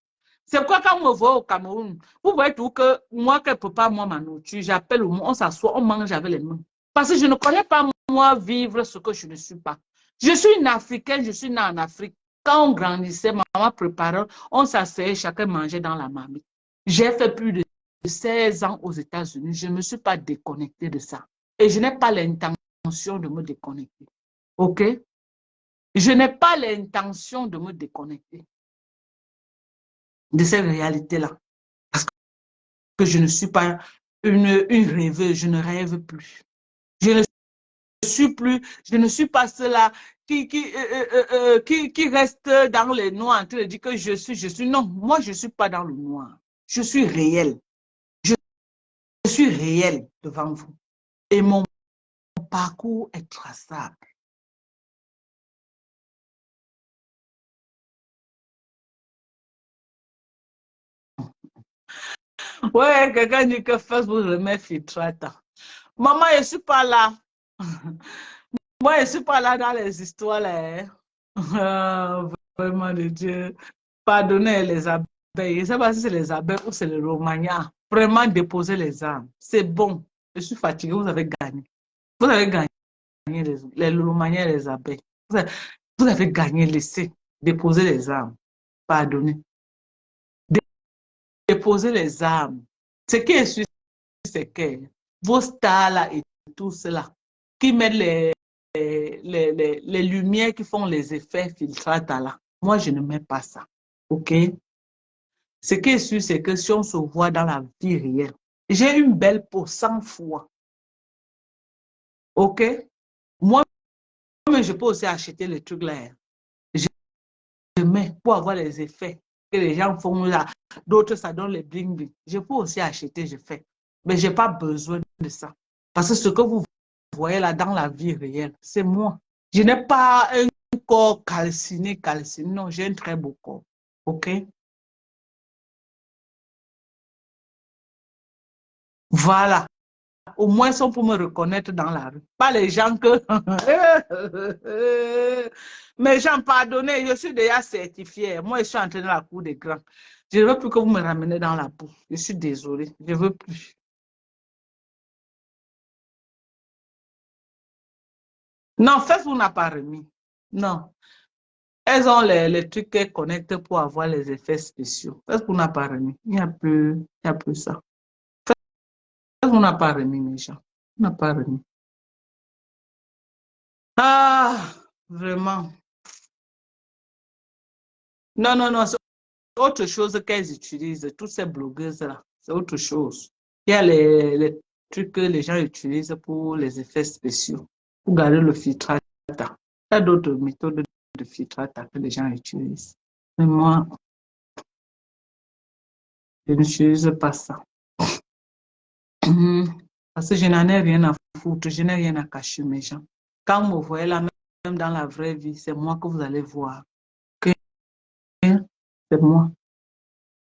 C'est pourquoi quand on me voit au Cameroun, vous voyez tout que moi, quelque part, moi, ma nourriture, j'appelle, on s'assoit, on mange avec les mains. Parce que je ne connais pas, moi, vivre ce que je ne suis pas. Je suis une Africaine, je suis née en Afrique. Quand on grandissait, maman préparait, on s'asseyait, chacun mangeait dans la marmite. J'ai fait plus de 16 ans aux États-Unis. Je ne me suis pas déconnectée de ça. Et je n'ai pas l'intention de me déconnecter. OK? Je n'ai pas l'intention de me déconnecter. de cette réalité-là. Parce que je ne suis pas une rêveuse, je ne rêve plus. Je ne suis pas cela qui reste dans les noirs en train de dire que je suis. Non, moi, je ne suis pas dans le noir. Je suis réel. Je suis réel devant vous. Et mon parcours est traçable. Ouais, quelqu'un dit que Facebook remet filtrata. Maman, je ne suis pas là. Moi, je ne suis pas là dans les histoires là. Vraiment de Dieu. Pardonnez les abeilles. Je ne sais pas si c'est les abeilles ou c'est le Romagna. Vraiment déposer les armes. C'est bon. Je suis fatiguée. Vous avez gagné. Vous avez gagné les Romagna et les abeilles. Vous avez gagné. Laissez déposer les armes. Pardonnez. Déposer les armes. Ce qui est sûr, c'est que vos stars là et tout cela, qui mettent les lumières qui font les effets filtrata là, moi je ne mets pas ça. OK? Ce qui est sûr, c'est que si on se voit dans la vie réelle, j'ai une belle peau 100 fois. OK? Moi, mais je peux aussi acheter les trucs là. Je mets pour avoir les effets que les gens font là. D'autres, ça donne les bling-bling. Je peux aussi acheter, je fais. Mais je n'ai pas besoin de ça. Parce que ce que vous voyez là dans la vie réelle, c'est moi. Je n'ai pas un corps calciné. Non, j'ai un très beau corps. OK? Voilà. Au moins, on peut me reconnaître dans la rue. Pas les gens que... Mais gens, pardonnez, je suis déjà certifiée. Moi, je suis entrée dans la cour des grands. Je ne veux plus que vous me ramenez dans la boue. Je suis désolée. Je ne veux plus. Non, Facebook n'a pas remis. Non. Elles ont les trucs qu'elles connectent pour avoir les effets spéciaux. Facebook n'a pas remis. Il n'y a plus ça. Facebook n'a pas remis, mes gens. On n'a pas remis. Ah, vraiment. Non, non, non. C'est autre chose qu'elles utilisent. Toutes ces blogueuses-là. C'est autre chose. Il y a les trucs que les gens utilisent pour les effets spéciaux. Pour garder le filtrata. Il y a d'autres méthodes de filtrata que les gens utilisent. Mais moi, je n'utilise pas ça. Parce que je n'en ai rien à foutre, je n'ai rien à cacher, mes gens. Quand vous me voyez là, même dans la vraie vie, c'est moi que vous allez voir. Okay? C'est moi.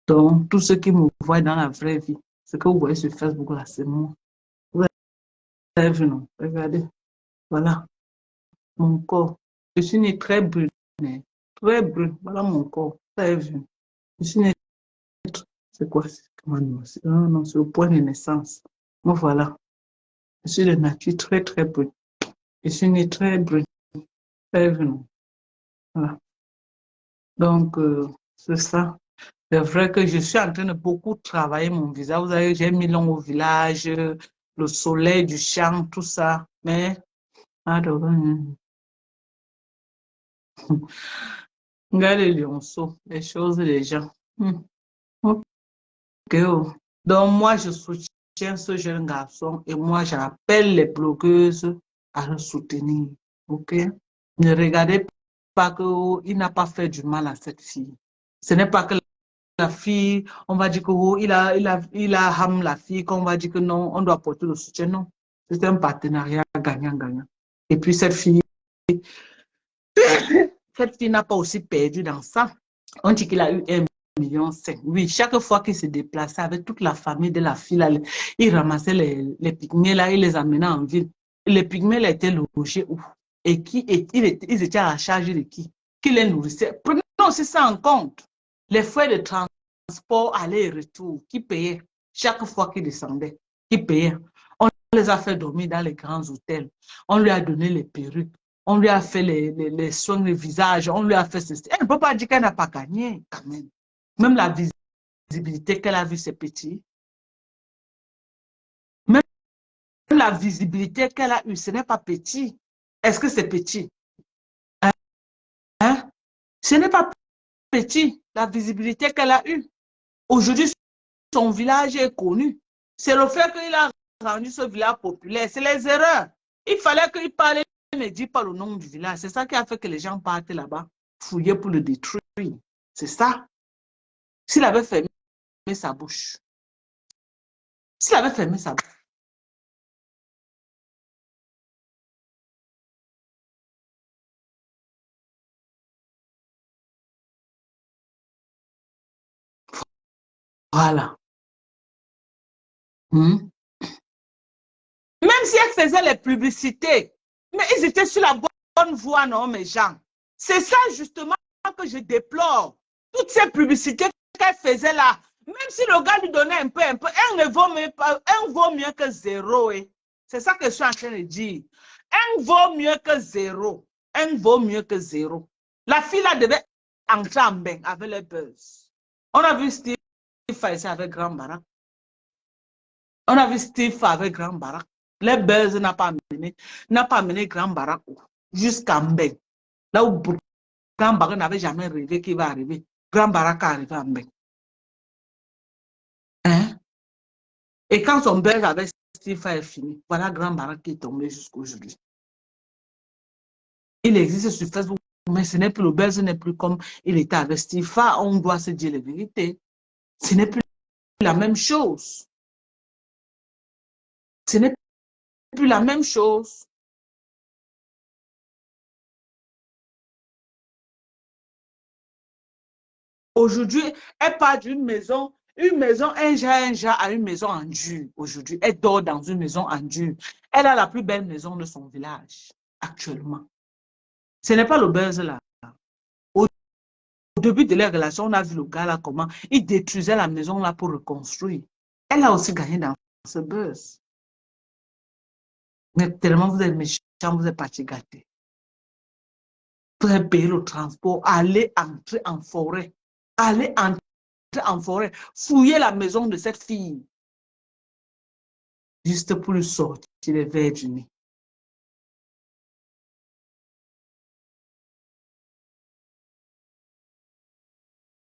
Donc, tous ceux qui me voient dans la vraie vie, ce que vous voyez sur Facebook là, c'est moi. Vous avez vu, non? Regardez. Voilà. Mon corps. Je suis née très brune. Très brune. Voilà mon corps. Vous avez vu. Je suis née. C'est quoi? Non, c'est au point de naissance. Bon, voilà. Je suis de nature très, très brune. Je suis née très brune. Très brune. Voilà. Donc, c'est ça. C'est vrai que je suis en train de beaucoup travailler mon visage. Vous savez, j'ai mis long au village, le soleil du champ, tout ça. Mais, regardez les lionceaux, les choses des gens. Ok. Donc, moi, je soutiens ce jeune garçon et moi, j'appelle les blogueuses à le soutenir. OK? Ne regardez pas qu'il n'a pas fait du mal à cette fille. Ce n'est pas que la fille, on va dire que oh, il a ham la fille, qu'on va dire que non, on doit porter le soutien. Non, c'est un partenariat gagnant-gagnant. Et puis cette fille n'a pas aussi perdu dans ça. On dit qu'il a eu 1,5 million. Oui, chaque fois qu'il se déplaçait avec toute la famille de la fille, là, il ramassait les pygmées, là, il les amenait en ville. Les pygmées là, étaient logés où? Et ils étaient à la charge de qui? Qui les nourrissait? Prenons aussi ça en compte. Les frais de transport aller et retour, qui payaient chaque fois qu'ils descendaient, qui payaient. On les a fait dormir dans les grands hôtels. On lui a donné les perruques. On lui a fait les soins de visage. On lui a fait ceci. Elle ne peut pas dire qu'elle n'a pas gagné, quand même. Même la visibilité qu'elle a vue, c'est petit. Même la visibilité qu'elle a eue, ce n'est pas petit. Est-ce que c'est petit? Hein? Ce n'est pas petit, la visibilité qu'elle a eue. Aujourd'hui, son village est connu. C'est le fait qu'il a rendu ce village populaire. C'est les erreurs. Il fallait qu'il parle, il ne dit pas le nom du village. C'est ça qui a fait que les gens partent là-bas, fouiller pour le détruire. C'est ça. S'il avait fermé sa bouche. S'il avait fermé sa bouche. Voilà. Même si elle faisait les publicités, mais ils étaient sur la bonne voie, non, mes gens. C'est ça justement que je déplore. Toutes ces publicités qu'elle faisait là, même si le gars lui donnait un peu, un ne vaut même pas, un vaut mieux que zéro. C'est ça que je suis en train de dire. Un vaut mieux que zéro. Un vaut mieux que zéro. La fille là devait entrer en bain avec les buzz. On a vu Steve faire ça avec Grand Barak. On a vu Steve avec Grand Barak. Les buzz n'a pas amené Grand Barak jusqu'à Mbeng. Là où Grand Barak n'avait jamais rêvé qu'il va arriver. Grand Barak est arrivé à Mbeng. Hein? Et quand son buzz avec Steve est fini, voilà Grand Barak qui est tombé jusqu'aujourd'hui. Il existe sur Facebook, mais ce n'est plus le buzz, n'est plus comme il était avec Steve. On doit se dire la vérité. Ce n'est plus la même chose. Ce n'est plus la même chose. Aujourd'hui, elle part d'une maison, un jas à une maison en dur. Aujourd'hui, elle dort dans une maison en dur. Elle a la plus belle maison de son village, actuellement. Ce n'est pas le buzz là. Au début de la relation, on a vu le gars là, comment il détruisait la maison là pour reconstruire. Elle a aussi gagné dans ce buzz. Mais tellement vous êtes méchant, vous êtes parti gâter. Vous avez payé le transport, aller entrer en forêt. Aller entrer en forêt, fouiller la maison de cette fille. Juste pour lui sortir les verres du nez.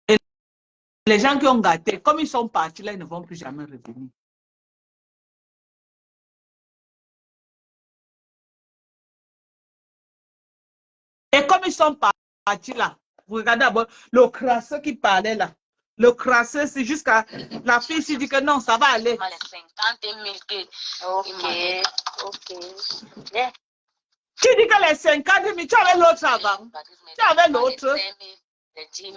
Et les gens qui ont gâté, comme ils sont partis là, ils ne vont plus jamais revenir. Et comme ils sont partis là, vous regardez d'abord le crasseux qui parlait là. Le crasseux, c'est jusqu'à la fille s'est dit que non, ça va aller. Ok. Yeah. Tu dis que les 50 000, tu avais l'autre avant. Tu avais l'autre. Les 10 000,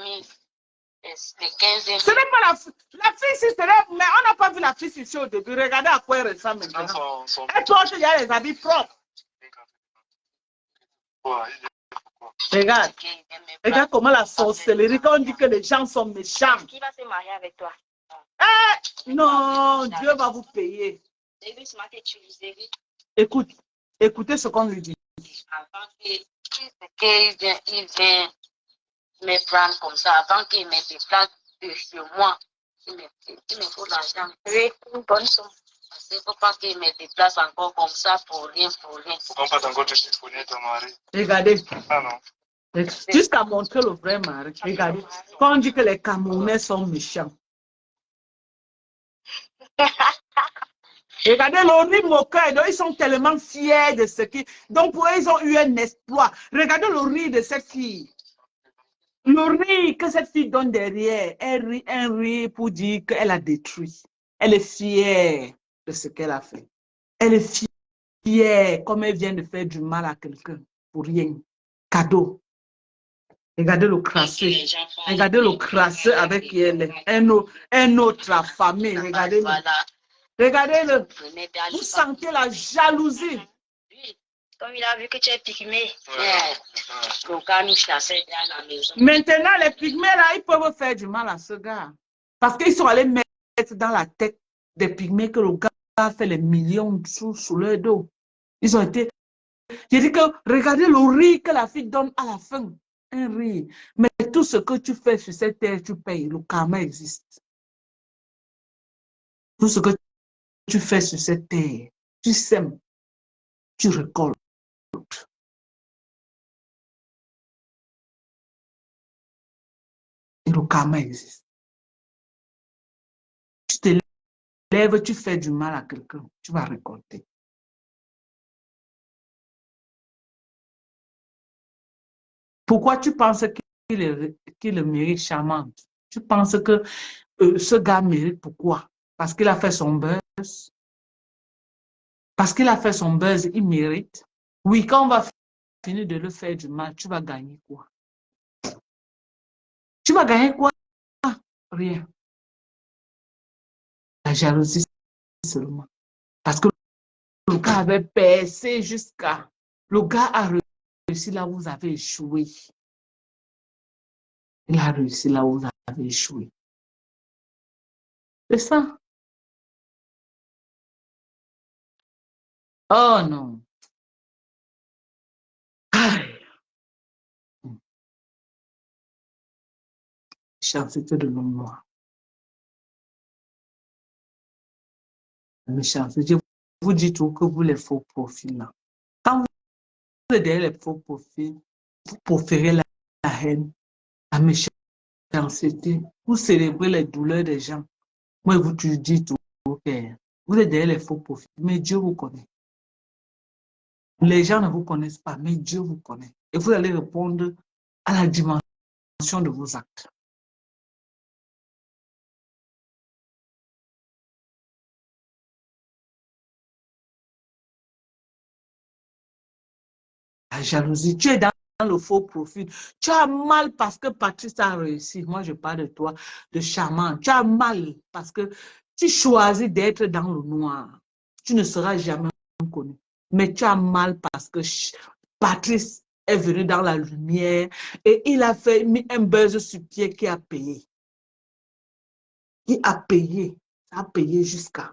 les 15 000. Ce n'est pas la fille, si mais on n'a pas vu la fille ici au début. Regardez à quoi elle ressemble maintenant. Elle porte, il y a les habits propres. Regarde. Regarde comment la sorcellerie, quand on dit que les gens sont méchants. Qui va se marier avec toi? Non, Dieu va vous payer. Écoute, écoutez ce qu'on lui dit. Avant qu'il vient me prendre comme ça, avant qu'il me déplace de chez moi, il me faut l'argent. Oui, une bonne somme. Il ne faut pas qu'il me déplace encore comme ça pour rien, pour rien. On va encore te chiffonner ton mari. Regardez. Ah non. Jusqu'à montrer le vrai mari. Regardez. Quand on dit que les Camerounais sont méchants. Regardez le riz moqueur. Donc, ils sont tellement fiers de ce qui. Donc, pour eux, ils ont eu un exploit. Regardez le riz de cette fille. Le riz que cette fille donne derrière. Un riz pour dire qu'elle a détruit. Elle est fière de ce qu'elle a fait. Elle est fière comme elle vient de faire du mal à quelqu'un. Pour rien. Cadeau. Regardez le crasseux. Regardez le crasseux avec qui elle est. Un autre affamé. Regardez-le. Regardez-le. Vous sentez la jalousie. Comme il a vu que tu es pygmée. Maintenant, les pygmées là, ils peuvent faire du mal à ce gars. Parce qu'ils sont allés mettre dans la tête des pygmées que le gars a fait les millions sous leur dos. Ils ont été. J'ai dit que regardez le riz que la fille donne à la fin. Un riz. Mais tout ce que tu fais sur cette terre, tu payes. Le karma existe. Tout ce que tu fais sur cette terre, tu sèmes, tu récoltes. Et le karma existe. lèves, tu fais du mal à quelqu'un, tu vas récolter. Pourquoi tu penses qu'il mérite charmante? Tu penses que ce gars mérite pourquoi? Parce qu'il a fait son buzz. Parce qu'il a fait son buzz, il mérite. Oui, quand on va finir de le faire du mal, tu vas gagner quoi? Tu vas gagner quoi? Rien. La jalousie seulement. Parce que le gars avait percé jusqu'à... Le gars a réussi là où vous avez échoué. Il a réussi là où vous avez échoué. C'est ça. Oh non. Aïe. Méchanceté de l'homme noir. Méchanceté. Vous dites tout que vous les faux profils là. Quand vous êtes derrière les faux profils, vous proférez la haine, la méchanceté. Vous célébrez les douleurs des gens. Moi, vous dites tout. Okay. Vous êtes derrière les faux profils, mais Dieu vous connaît. Les gens ne vous connaissent pas, mais Dieu vous connaît. Et vous allez répondre à la dimension de vos actes. La jalousie, tu es dans le faux profil. Tu as mal parce que Patrice a réussi. Moi, je parle de toi, de charmant. Tu as mal parce que tu choisis d'être dans le noir. Tu ne seras jamais connu. Mais tu as mal parce que Patrice est venu dans la lumière et il a mis un buzz sur pied qui a payé. Qui a payé. Ça a payé jusqu'à.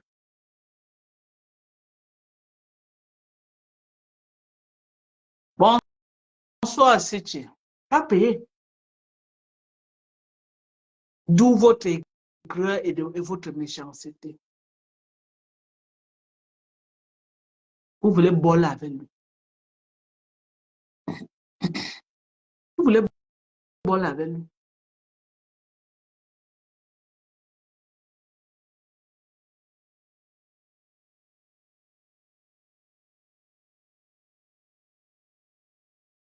Bonsoir, Siti. Pas payé. D'où votre aigreur et votre méchanceté. Vous voulez boire avec lui. Vous voulez boire avec lui.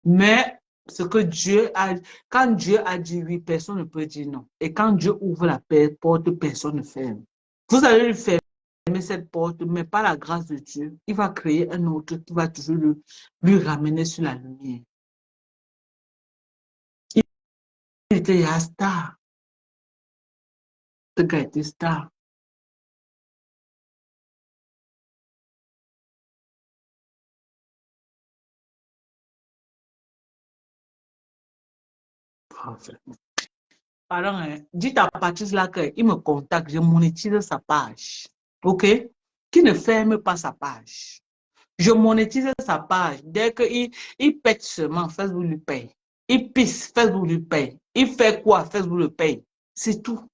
Mais ce que Dieu a, quand Dieu a dit oui, personne ne peut dire non. Et quand Dieu ouvre la porte, personne ne ferme. Vous allez lui fermer cette porte, mais par la grâce de Dieu, il va créer un autre qui va toujours lui ramener sur la lumière. Il était un star. Ce gars était star. Pardon, hein. Dites à Patrice là qu'il me contacte, je monétise sa page. OK? Qui ne ferme pas sa page. Je monétise sa page. Dès qu'il pète seulement, Facebook lui paye. Il pisse, Facebook lui paye. Il fait quoi? Facebook lui paye. C'est tout.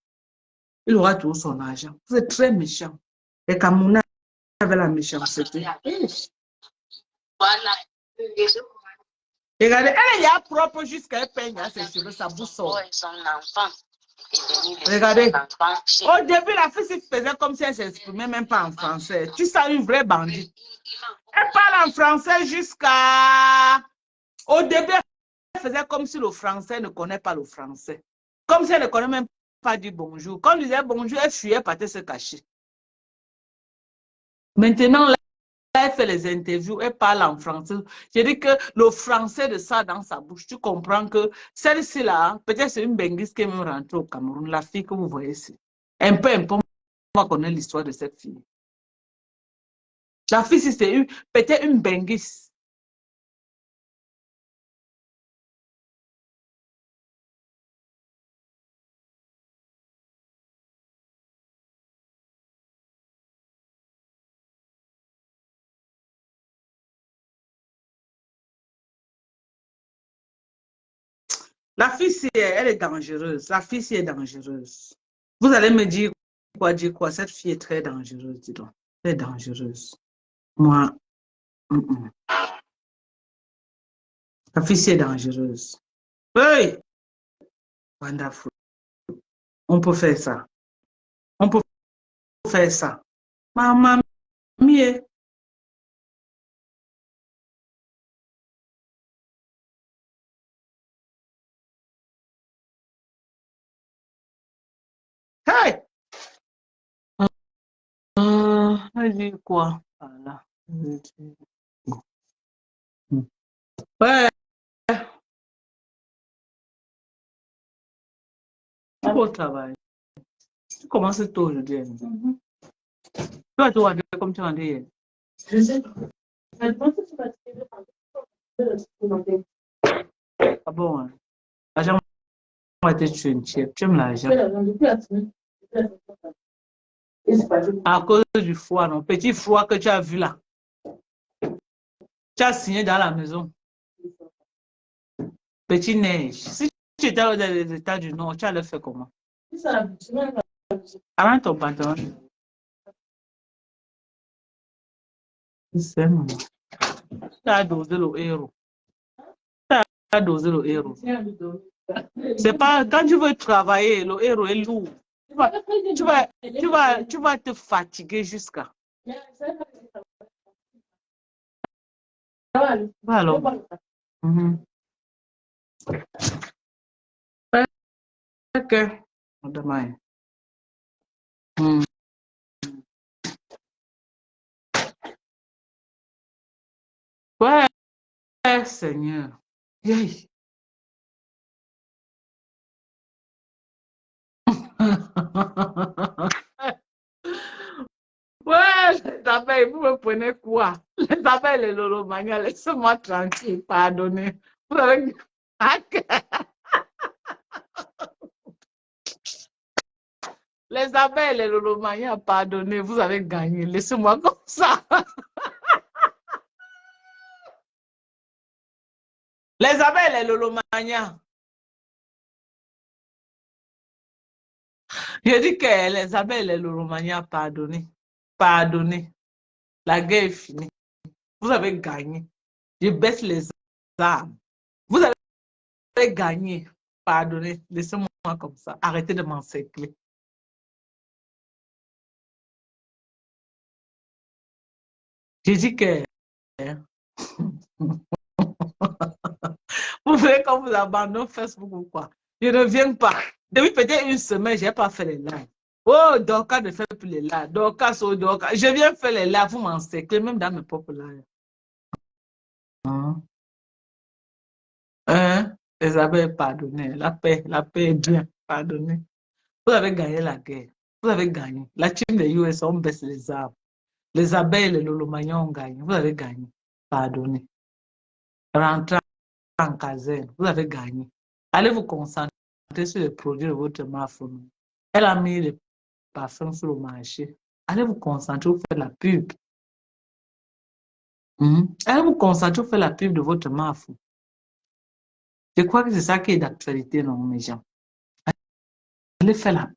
Il aura tout son argent. Vous êtes très méchant. Les Camerounais avaient la méchanceté. Voilà. Regardez, elle est propre jusqu'à elle peigne ses cheveux, sa bouche sort. Regardez. Au début, la fille se faisait comme si elle s'exprimait même pas en français. Tu sens une vraie bandite. Elle parle en français jusqu'à... Au début, elle faisait comme si le français ne connaît pas le français. Comme si elle ne connaît même pas dire bonjour. Quand on disait bonjour, elle fuyait, partait se cacher. Maintenant, là, elle fait les interviews, elle parle en français. Je dis que le français de ça dans sa bouche, tu comprends que celle-ci là, peut-être c'est une benguise qui est même rentrée au Cameroun, la fille que vous voyez ici. Un peu, on va connaître l'histoire de cette fille. La fille, c'est peut-être une benguise. La fille, elle est dangereuse. La fille, est dangereuse. Vous allez me dire quoi? Cette fille est très dangereuse, dis donc. Elle est dangereuse. Moi, la fille, est dangereuse. Hey! Wonderful. On peut faire ça. On peut faire ça. Maman mie. Hey! Elle dit quoi? Voilà. Ouais. Tu vas au travail. Tu commences tôt aujourd'hui. Toi, tu vas dire comme tu vas dire. Je sais pas. Je pense que tu vas Ah bon, hein? L'argent va te tuer. Tu aimes l'argent. À cause du froid, non? Petit froid que tu as vu là. Tu as signé dans la maison. Petit neige. Si tu étais dans les États du Nord, tu allais faire comment? Arrête ton pantalon. C'est moi. Tu as dosé le héros. Tu as dosé le héros. C'est pas quand tu veux travailler, le héros est lourd. Tu vas te fatiguer jusqu'à. Alors. Ok. Demain. Ouais, Seigneur. Hey. Ouais, les abeilles, vous me prenez quoi? Les abeilles, les lolomanias, laissez-moi tranquille, pardonnez. Vous avez... Les abeilles, les lolomanias, pardonnez, vous avez gagné. Laissez-moi comme ça. Les abeilles, les lolomanias. Je dis que les abeilles, les lolomanias, pardonnez. Pardonnez. La guerre est finie. Vous avez gagné. Je baisse les armes. Vous avez gagné. Pardonnez. Laissez-moi comme ça. Arrêtez de m'encercler. Je dis que vous voulez qu'on vous abandonne Facebook ou quoi? Je ne viens pas. Depuis peut-être une semaine, je n'ai pas fait les lives. Oh, Dorcas ne fait plus les lives. Dorcas, oh, Dorcas. Je viens faire les lives, vous m'encerclez, même dans mes propres lives. Les abeilles, pardonnez. La paix est bien. Pardonnez. Vous avez gagné la guerre. Vous avez gagné. La team des US, on baisse les arbres. Les abeilles, les lolomagnons ont gagné. Vous avez gagné. Pardonnez. Rentrez en caserne. Vous avez gagné. Allez vous concentrer sur les produits de votre marque. Elle a mis les parfums sur le marché. Allez vous concentrer, vous faites la pub. Allez vous concentrer, vous faites la pub de votre marque. Je crois que c'est ça qui est d'actualité, non, mes gens. Allez faire la